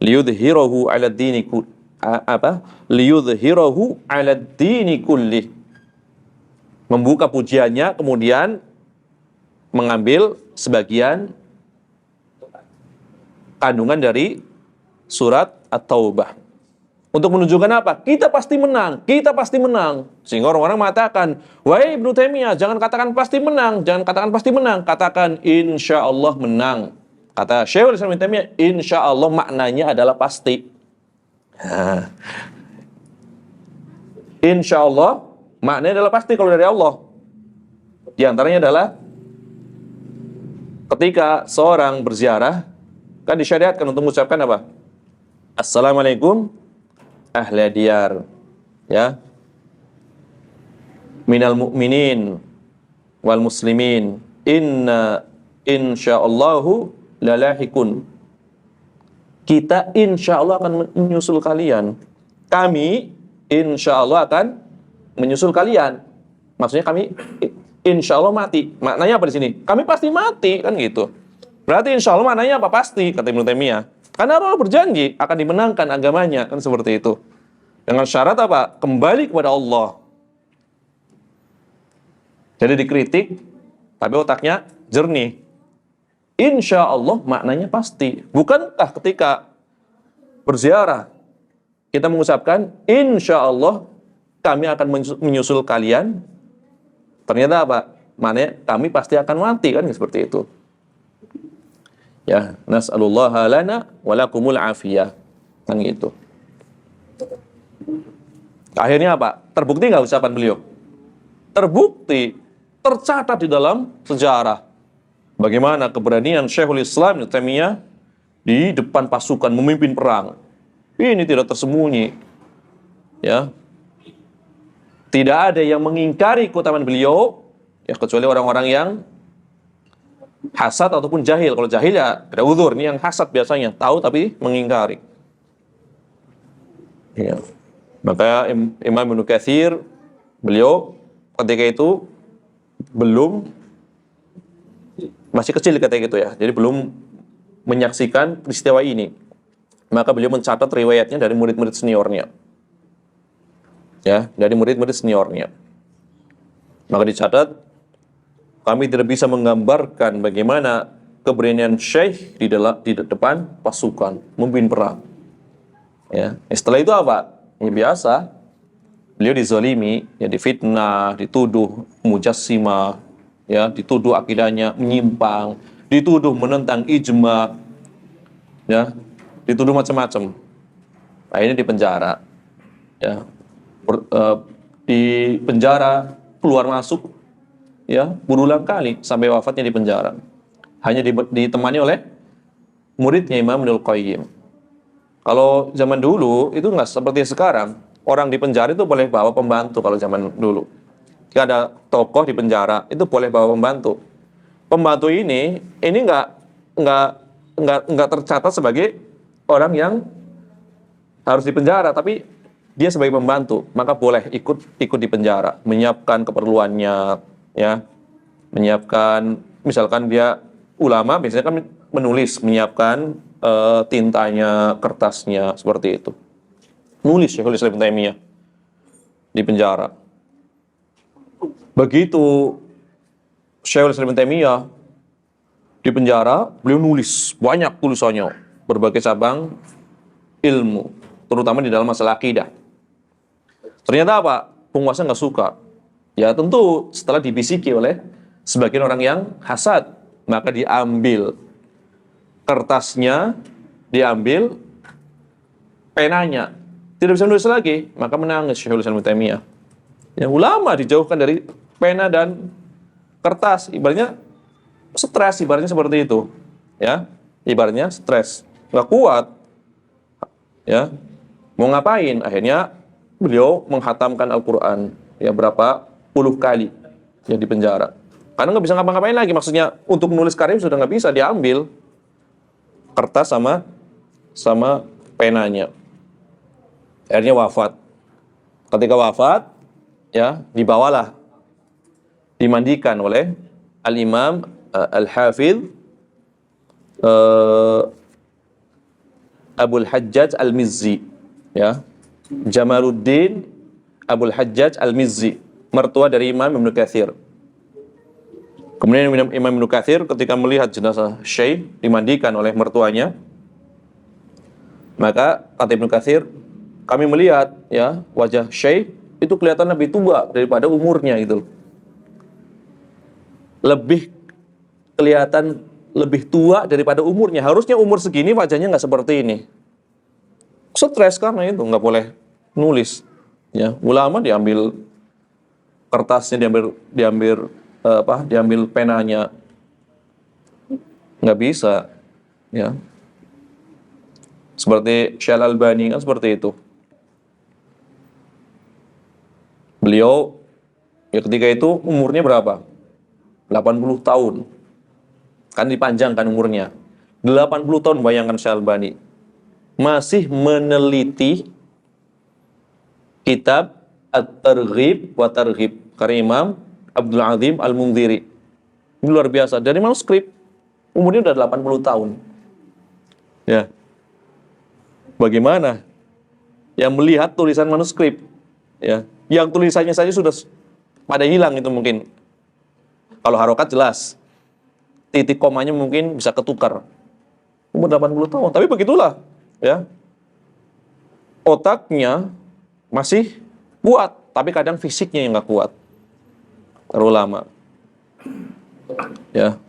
liyudhhirahu 'ala dini liyudhhirahu 'ala dini kullih. Membuka pujiannya, kemudian mengambil sebagian kandungan dari surat At-Taubah. Untuk menunjukkan apa? Kita pasti menang, kita pasti menang. Sehingga orang-orang mengatakan, wahai Ibnu Taimiyah, jangan katakan pasti menang, jangan katakan pasti menang, katakan insya Allah menang. Kata Syekhul Islam Ibnu Taimiyah, insya Allah maknanya adalah pasti. Nah, insya Allah maknanya adalah pasti kalau dari Allah. Di antaranya adalah ketika seorang berziarah, kan disyariatkan untuk mengucapkan apa? Assalamualaikum ahli diyar, ya, minal mu'minin wal muslimin inna insyaallahu lalahikun. Kita insyaallah akan menyusul kalian. Kami insyaallah akan menyusul kalian. Maksudnya kami insyaallah mati. Maknanya apa di sini? Kami pasti mati, kan gitu. Berarti insyaallah maknanya apa? Pasti, kata Ibnu Taimiyah. Karena Allah berjanji akan dimenangkan agamanya, kan seperti itu. Dengan syarat apa? Kembali kepada Allah. Jadi dikritik, tapi otaknya jernih. Insya Allah maknanya pasti. Bukankah ketika berziarah kita mengucapkan insya Allah kami akan menyusul kalian? Ternyata apa? Maknanya kami pasti akan mati, kan seperti itu. Ya, nas'alullaha lana wa lakumul afiyah. Kan gitu. Akhirnya apa? Terbukti nggak ucapan beliau? Terbukti, tercatat di dalam sejarah. Bagaimana keberanian Syekhul Islam Ibnu Taimiyah di depan pasukan memimpin perang. Ini tidak tersembunyi. Ya. Tidak ada yang mengingkari keutamaan beliau, ya kecuali orang-orang yang hasad ataupun jahil. Kalau jahil ya ada uzur. Ini yang hasad biasanya, tahu tapi mengingkari. Ya. Maka Imam Ibnu Katsir, beliau ketika itu masih kecil ketika itu ya. Jadi belum menyaksikan peristiwa ini. Maka beliau mencatat riwayatnya dari murid-murid seniornya. Ya, dari murid-murid seniornya. Maka dicatat, kami tidak bisa menggambarkan bagaimana keberanian Syekh di depan pasukan, memimpin perang. Ya, setelah itu apa? Ya biasa, beliau dizalimi, ya difitnah, dituduh mujassimah, ya dituduh akidahnya menyimpang, dituduh menentang ijma, ya dituduh macam-macam. Akhirnya dipenjara, ya di penjara keluar masuk, ya berulang kali sampai wafatnya di penjara. Hanya ditemani oleh muridnya Imam Ibnul Qayyim. Kalau zaman dulu itu nggak seperti sekarang. Orang di penjara itu boleh bawa pembantu kalau zaman dulu. Jika ada tokoh di penjara itu boleh bawa pembantu. Pembantu ini nggak tercatat sebagai orang yang harus di penjara, tapi dia sebagai pembantu, maka boleh ikut di penjara, menyiapkan keperluannya, ya, menyiapkan, misalkan dia ulama, biasanya kan menulis, menyiapkan tintanya, kertasnya, seperti itu. Nulis Syekhul Islam Ibnu Taimiyah di penjara. Begitu Syekhul Islam Ibnu Taimiyah di penjara, beliau nulis banyak tulisannya, berbagai cabang ilmu, terutama di dalam masalah akidah. Ternyata apa? Penguasa nggak suka. Ya tentu setelah dibisiki oleh sebagian orang yang hasad, maka diambil kertasnya, diambil penanya, tidak bisa menulis lagi, maka menangis Syekhul Islam Ibnu Taimiyah. Ya, ulama dijauhkan dari pena dan kertas, ibaratnya stres, ibaratnya seperti itu. Ya, ibaratnya stres, nggak kuat. Ya, mau ngapain? Akhirnya beliau menghatamkan Al-Quran ya berapa puluh kali ya di penjara. Karena nggak bisa ngapa-ngapain lagi. Maksudnya untuk menulis karya sudah nggak bisa, diambil kertas sama penanya. Akhirnya wafat. Ketika wafat, ya dibawalah, dimandikan oleh Al-Imam Al-Hafidh Abul Hajjaj Al-Mizzi, ya, Jamaluddin Abul Hajjaj Al-Mizzi, mertua dari Imam Ibnu Katsir. Kemudian Imam Ibnu Katsir ketika melihat jenazah Syekh dimandikan oleh mertuanya, maka kata Ibnu Katsir, kami melihat ya wajah Syekh itu kelihatan lebih tua daripada umurnya gitu. Lebih kelihatan lebih tua daripada umurnya. Harusnya umur segini wajahnya nggak seperti ini. Stres karena itu nggak boleh nulis. Ya, ulama diambil kertasnya, diambil penanya, nggak bisa. Ya, seperti Syekh Al-Albani kan seperti itu. Beliau ya ketika itu umurnya berapa? 80 tahun. Kan dipanjangkan umurnya. 80 tahun, bayangkan Syekh Al-Albani masih meneliti kitab At-Targhib wa Targhib karya Imam Abdul Azim Al-Mundhiri. Ini luar biasa. Dari manuskrip umurnya udah 80 tahun. Ya. Bagaimana yang melihat tulisan manuskrip? Ya. Yang tulisannya saja sudah pada hilang itu mungkin. Kalau harokat jelas. Titik komanya mungkin bisa ketukar. Umur 80 tahun. Tapi begitulah. Ya. Otaknya masih kuat. Tapi kadang fisiknya yang nggak kuat. Para ulama. Ya.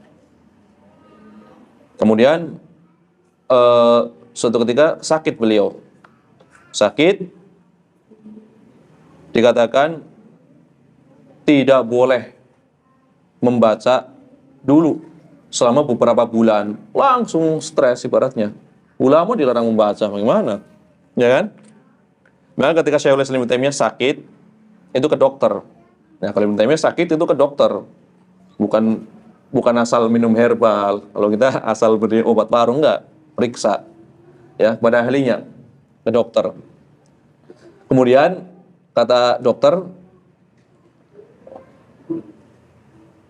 Kemudian suatu ketika sakit beliau. Sakit. Dikatakan tidak boleh membaca dulu selama beberapa bulan, langsung stres ibaratnya. Ulama dilarang membaca, bagaimana? Ya kan? Maka ketika Syekhul Islam Ibnu Taimiyah sakit, itu ke dokter. Nah, kalau Ibnu Taimiyah sakit itu ke dokter. Bukan asal minum herbal. Kalau kita asal beri obat baru enggak, periksa. Ya, pada ahlinya, ke dokter. Kemudian kata dokter,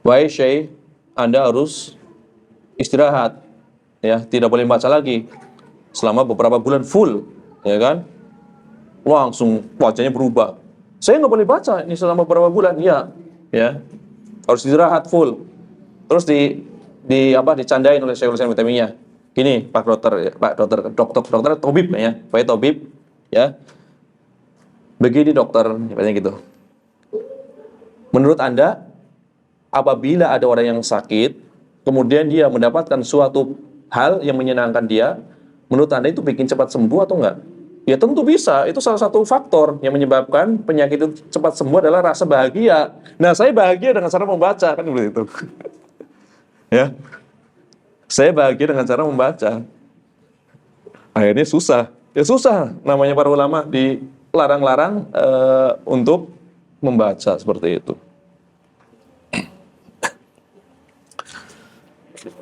"Wahai Syekh, Anda harus istirahat, ya, tidak boleh baca lagi selama beberapa bulan full, ya kan?" Langsung wajahnya berubah. "Saya nggak boleh baca ini selama beberapa bulan." "Ya, ya, harus istirahat full." Terus dicandain oleh Syekhul Islam Ibnu Taimiyah. "Gini, Pak Dokter, ya, dokter Tobib ya, Pak Tobib, ya. Begini dokter," katanya gitu. "Menurut Anda, apabila ada orang yang sakit, kemudian dia mendapatkan suatu hal yang menyenangkan dia, menurut Anda itu bikin cepat sembuh atau enggak?" "Ya tentu bisa, itu salah satu faktor yang menyebabkan penyakit itu cepat sembuh adalah rasa bahagia. Nah, saya bahagia dengan cara membaca," kan begitu. Ya, saya bahagia dengan cara membaca. Akhirnya susah. Ya susah, namanya para ulama dilarang-larang untuk membaca seperti itu.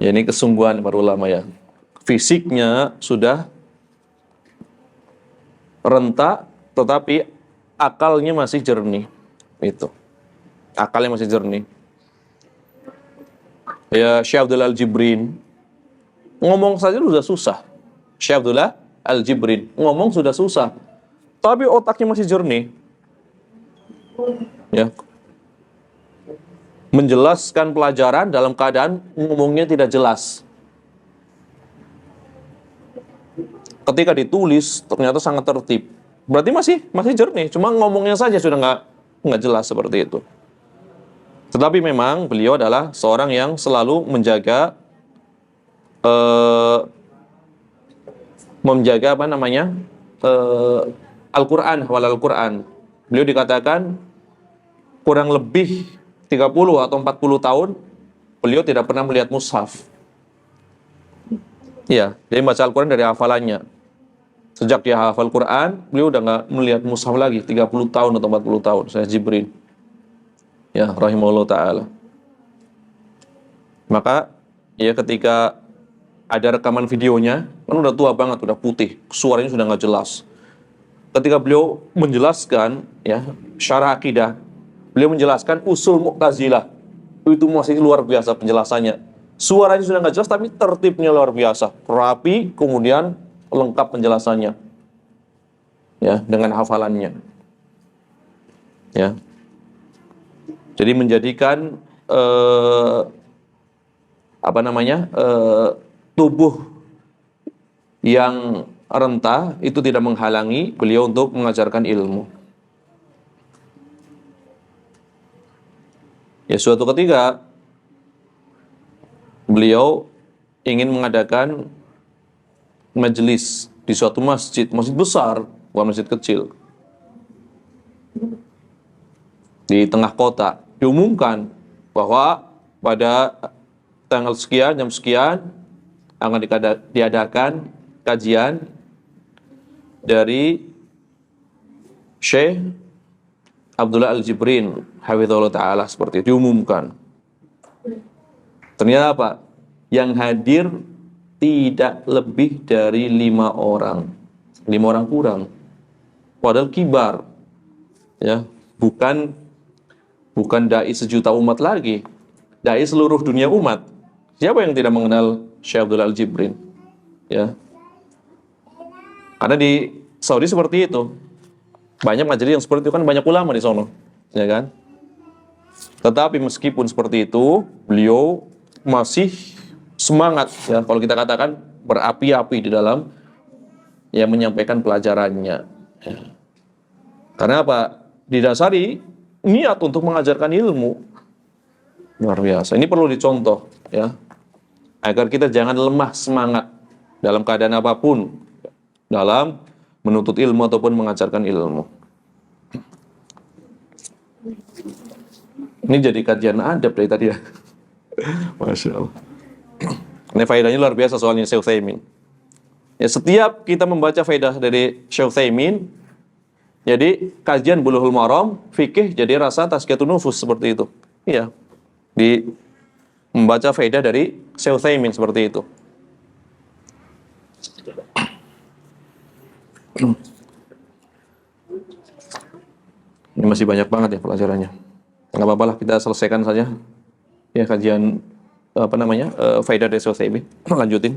Ya, ini kesungguhan para ulama ya. Fisiknya sudah rentak, tetapi akalnya masih jernih. Itu. Akalnya masih jernih. Ya, Syekh Abdullah Al-Jibrin ngomong saja sudah susah. Syekh Abdullah Al-Jibrin ngomong sudah susah, tapi otaknya masih jernih. Ya. Menjelaskan pelajaran dalam keadaan ngomongnya tidak jelas. Ketika ditulis ternyata sangat tertib. Berarti masih jernih, cuma ngomongnya saja sudah nggak jelas seperti itu. Tetapi memang beliau adalah seorang yang selalu menjaga menjaga apa namanya? Al-Qur'an, hafal Al-Qur'an. Beliau dikatakan kurang lebih 30 atau 40 tahun beliau tidak pernah melihat mushaf. Iya, dia baca Al-Qur'an dari hafalannya. Sejak dia hafal Quran, beliau udah nggak melihat mushaf lagi, 30 tahun atau 40 tahun. Saya Jibril. Ya, rahimahullah ta'ala. Maka, ya ketika ada rekaman videonya, kan udah tua banget, udah putih, suaranya sudah nggak jelas. Ketika beliau menjelaskan, ya, syarah akidah, beliau menjelaskan usul Mu'tazilah. Itu masih luar biasa penjelasannya. Suaranya sudah nggak jelas, tapi tertibnya luar biasa. Rapi, kemudian lengkap penjelasannya. Ya, dengan hafalannya. Ya. Jadi menjadikan tubuh yang renta itu tidak menghalangi beliau untuk mengajarkan ilmu. Ya, suatu ketika beliau ingin mengadakan majelis di suatu masjid besar, bukan masjid kecil, di tengah kota. Diumumkan bahwa pada tanggal sekian, jam sekian akan diadakan kajian dari Syekh Abdullah Al-Jibrin hafizahullah ta'ala, seperti itu diumumkan. Ternyata apa? Yang hadir tidak lebih dari 5 orang. 5 orang kurang. Padahal kibar. Ya, bukan dai sejuta umat lagi. Dai seluruh dunia umat. Siapa yang tidak mengenal Syekh Abdullah Al-Jibrin? Ya. Karena di Saudi seperti itu. Banyak majelis yang seperti itu, kan banyak ulama di sono, ya kan? Tetapi meskipun seperti itu, beliau masih semangat, ya, kalau kita katakan berapi-api di dalam ya menyampaikan pelajarannya. Ya. Karena apa? Didasari niat untuk mengajarkan ilmu. Luar biasa. Ini perlu dicontoh, ya. Agar kita jangan lemah semangat dalam keadaan apapun, dalam menuntut ilmu ataupun mengajarkan ilmu. Ini jadi kajian adab dari tadi ya. Masya Allah. Ini faedahnya luar biasa soalnya Syekh Utsaimin. Ya, setiap kita membaca faedah dari Syekh Utsaimin, jadi kajian Bulughul Maram, fikih jadi rasa tazkiyatun nufus seperti itu. Iya. Di membaca faedah dari Syekh Utsaimin seperti itu. Ini masih banyak banget ya pelajarannya. Nggak apa-apa lah, kita selesaikan saja ya kajian faedah dari Syekh Utsaimin. Lanjutin.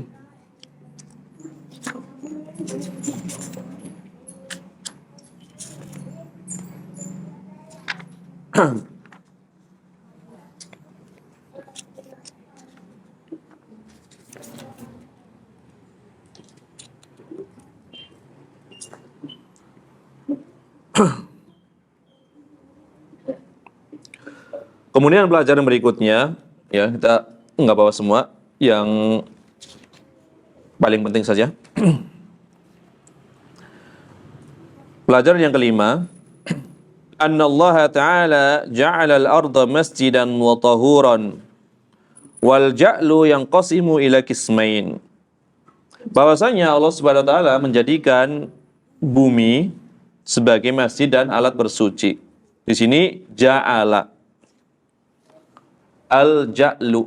Kemudian pelajaran berikutnya, ya kita nggak bawa semua, yang paling penting saja. Pelajaran yang kelima, annallaha ta'ala ja'ala al-arda masjidan wa tahuran wal ja'lu yanqasimu ila qismain. Bahwasanya Allah Subhanahu wa taala menjadikan bumi sebagai masjid dan alat bersuci. Di sini ja'ala al-ja'lu.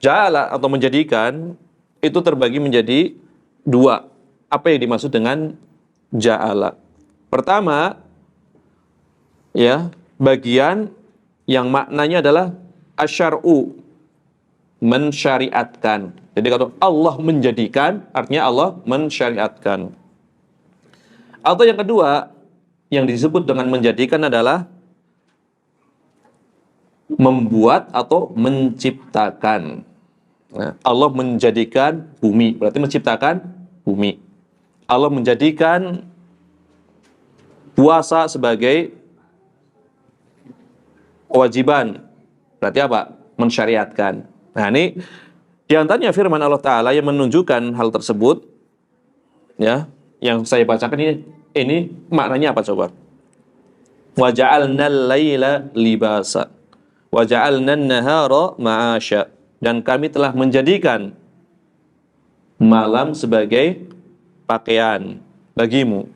Ja'ala atau menjadikan itu terbagi menjadi 2. Apa yang dimaksud dengan ja'ala? Pertama, ya, bagian yang maknanya adalah asyar'u, mensyariatkan. Jadi kalau Allah menjadikan, artinya Allah mensyariatkan. Atau yang kedua, yang disebut dengan menjadikan adalah membuat atau menciptakan. Nah, Allah menjadikan bumi, berarti menciptakan bumi. Allah menjadikan puasa sebagai kewajiban, berarti apa? Mensyariatkan. Nah, ini diantaranya firman Allah Ta'ala yang menunjukkan hal tersebut. Ya, yang saya bacakan ini maknanya apa coba? Wa ja'alnal laila libasa wa ja'alnan nahara ma'asya. Dan kami telah menjadikan malam sebagai pakaian bagimu.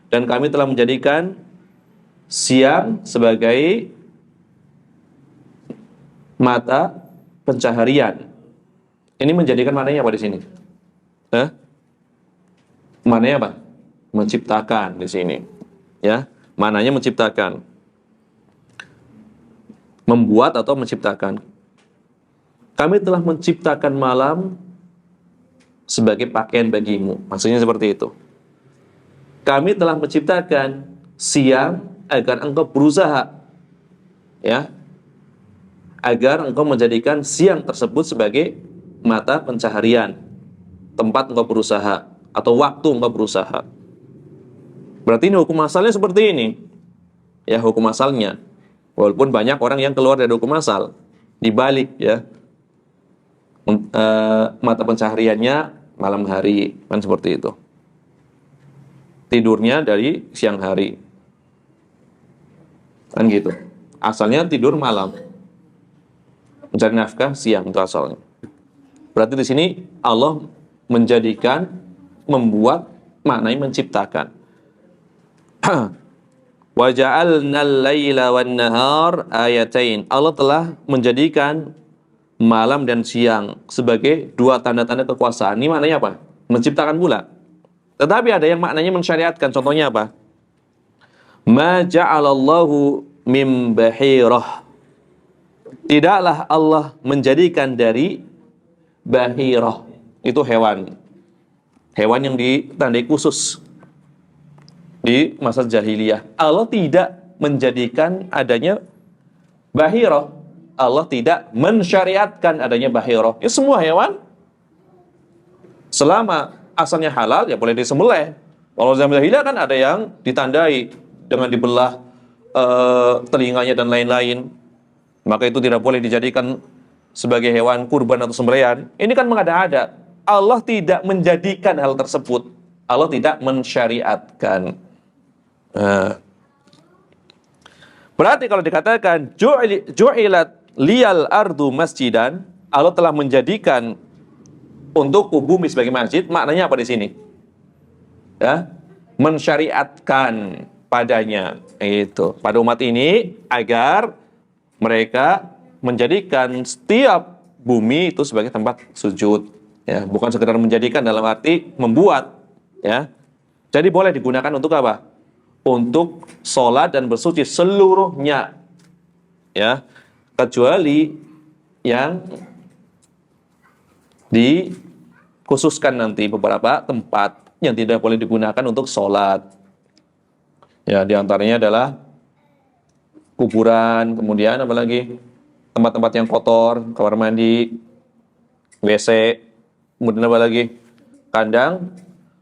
Dan kami telah menjadikan siang sebagai mata pencaharian. Ini menjadikan maknanya apa di sini? Maknanya apa? Menciptakan di sini. Ya, maknanya menciptakan. Membuat atau menciptakan. Kami telah menciptakan malam sebagai pakaian bagimu. Maksudnya seperti itu. Kami telah menciptakan siang agar engkau berusaha, ya, agar engkau menjadikan siang tersebut sebagai mata pencaharian, tempat engkau berusaha atau waktu engkau berusaha. Berarti ini hukum asalnya seperti ini, ya, hukum asalnya. Walaupun banyak orang yang keluar dari hukum asal, dibalik, ya, mata pencahariannya malam hari, kan seperti itu. Tidurnya dari siang hari, kan gitu. Asalnya tidur malam, mencari nafkah siang, itu asalnya. Berarti di sini Allah menjadikan, membuat, maknanya menciptakan. Wa ja'alnal laila wan nahar ayatain. Allah telah menjadikan malam dan siang sebagai dua tanda-tanda kekuasaan. Ini maknanya apa? Menciptakan pula. Tetapi ada yang maknanya mensyariatkan. Contohnya apa? Ma ja'alallahu mim bahirah. Tidaklah Allah menjadikan dari bahirah. Itu hewan. Hewan yang ditandai khusus di masa jahiliyah. Allah tidak menjadikan adanya bahirah. Allah tidak mensyariatkan adanya bahirah. Ya, semua hewan selama asalnya halal ya boleh disembelih. Kalau zaman jahiliyah kan ada yang ditandai dengan dibelah telinganya dan lain-lain. Maka itu tidak boleh dijadikan sebagai hewan kurban atau sembelihan. Ini kan mengada-ada. Allah tidak menjadikan hal tersebut. Allah tidak mensyariatkan. Berarti kalau dikatakan ju'ilat liyal ardu masjidan, Allah telah menjadikan untuk bumi sebagai masjid, maknanya apa di sini? Ya, mensyariatkan padanya itu pada umat ini agar mereka menjadikan setiap bumi itu sebagai tempat sujud, ya, bukan sekedar menjadikan dalam arti membuat, ya. Jadi boleh digunakan untuk apa? Untuk sholat dan bersuci seluruhnya, ya, kecuali yang dikhususkan nanti beberapa tempat yang tidak boleh digunakan untuk sholat. Ya, diantaranya adalah kuburan, kemudian apa lagi? Tempat-tempat yang kotor, kamar mandi, WC, kemudian apa lagi? Kandang,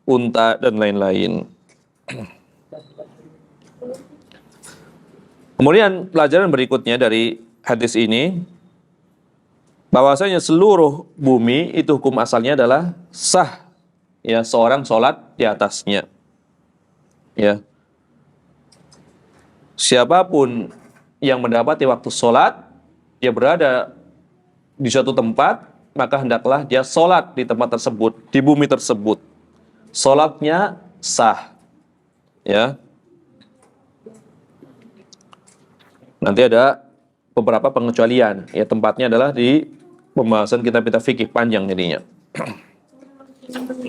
unta, dan lain-lain. Kemudian pelajaran berikutnya dari hadis ini, bahwasanya seluruh bumi itu hukum asalnya adalah sah, ya, seorang sholat di atasnya, ya. Siapapun yang mendapati waktu sholat, dia berada di suatu tempat, maka hendaklah dia sholat di tempat tersebut, di bumi tersebut. Sholatnya sah, ya. Nanti ada beberapa pengecualian, ya, tempatnya adalah di pembahasan kitab-kitab fikih panjang jadinya.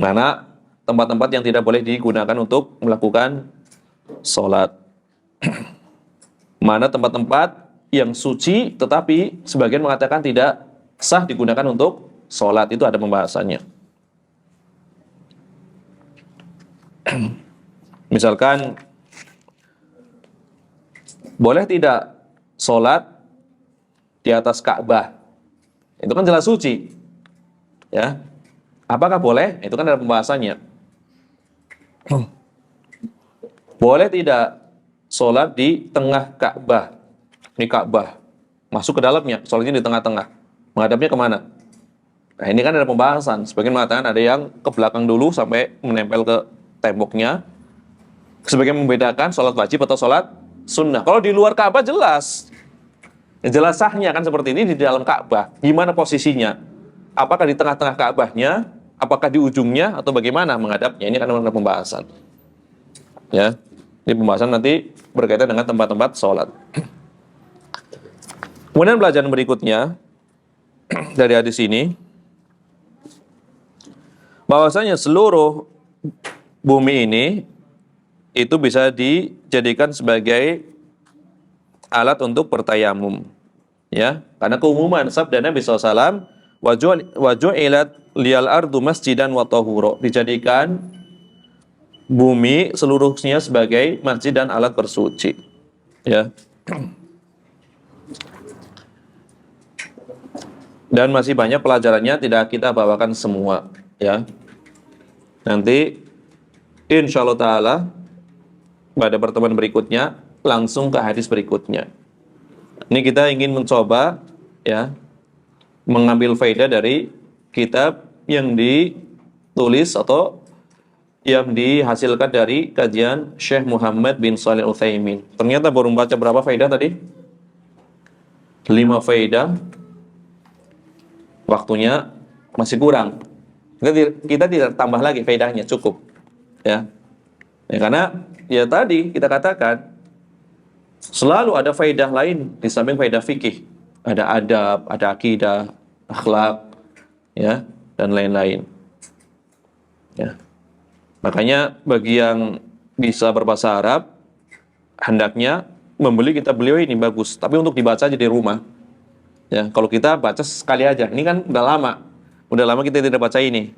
Mana tempat-tempat yang tidak boleh digunakan untuk melakukan sholat. Mana tempat-tempat yang suci tetapi sebagian mengatakan tidak sah digunakan untuk sholat, itu ada pembahasannya. Misalkan boleh tidak sholat di atas Ka'bah? Itu kan jelas suci, ya. Apakah boleh? Itu kan ada pembahasannya. Boleh tidak sholat di tengah Ka'bah? Ini Ka'bah, masuk ke dalamnya, sholatnya di tengah-tengah. Menghadapnya kemana? Nah, ini kan ada pembahasan. Sebagian mengatakan ada yang ke belakang dulu sampai menempel ke temboknya. Sebagian membedakan sholat wajib atau sholat sunnah. Kalau di luar Ka'bah jelas. Jelas sahnya kan seperti ini di dalam Ka'bah. Gimana posisinya? Apakah di tengah-tengah Ka'bahnya? Apakah di ujungnya? Atau bagaimana menghadapnya? Ini kan ada pembahasan. Ya, ini pembahasan nanti berkaitan dengan tempat-tempat sholat. Kemudian pelajaran berikutnya dari hadis ini, bahwasanya seluruh bumi ini itu bisa dijadikan sebagai alat untuk bertayamum, ya, karena keumuman sabda Nabi SAW, waju'ilat liyal ardu masjidan wa tahura, dijadikan bumi seluruhnya sebagai masjid dan alat bersuci, ya. Dan masih banyak pelajarannya, tidak kita bawakan semua, ya. Nanti insya Allah ta'ala pada pertemuan berikutnya langsung ke hadis berikutnya. Ini kita ingin mencoba, ya, mengambil faedah dari kitab yang ditulis atau yang dihasilkan dari kajian Syekh Muhammad bin Shalih Al-Utsaimin. Ternyata baru membaca berapa faedah tadi? 5 faedah. Waktunya masih kurang. Kita tidak tambah lagi faedahnya, cukup. Ya. Karena ya tadi kita katakan selalu ada faedah lain di samping faedah fikih. Ada adab, ada akidah, akhlak, ya, dan lain-lain. Ya. Makanya bagi yang bisa berbahasa Arab, hendaknya membeli kitab beliau ini bagus, tapi untuk dibaca aja di rumah. Ya, kalau kita baca sekali aja, ini kan udah lama kita tidak baca ini.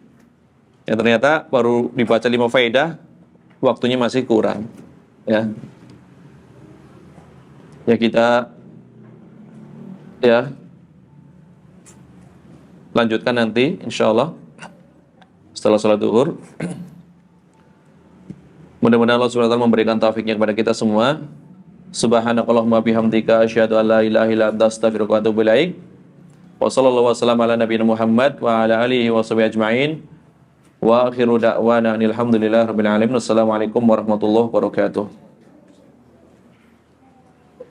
Ya, ternyata baru dibaca 5 faedah, waktunya masih kurang. Ya, ya kita ya lanjutkan nanti, insya Allah setelah sholat zuhur. Mudah-mudahan Allah SWT memberikan taufiknya kepada kita semua. Subhanakallahumma bihamdika asyhadu an la ilaha illa anta astaghfiruka wa atubu ilaik. Wa sallallahu wasallam ala nabiyina Muhammad wa ala alihi wa sahbihi ajma'in. Wa akhiru da'wana alhamdulillahi rabbil alamin. Wassalamualaikum warahmatullahi wabarakatuh.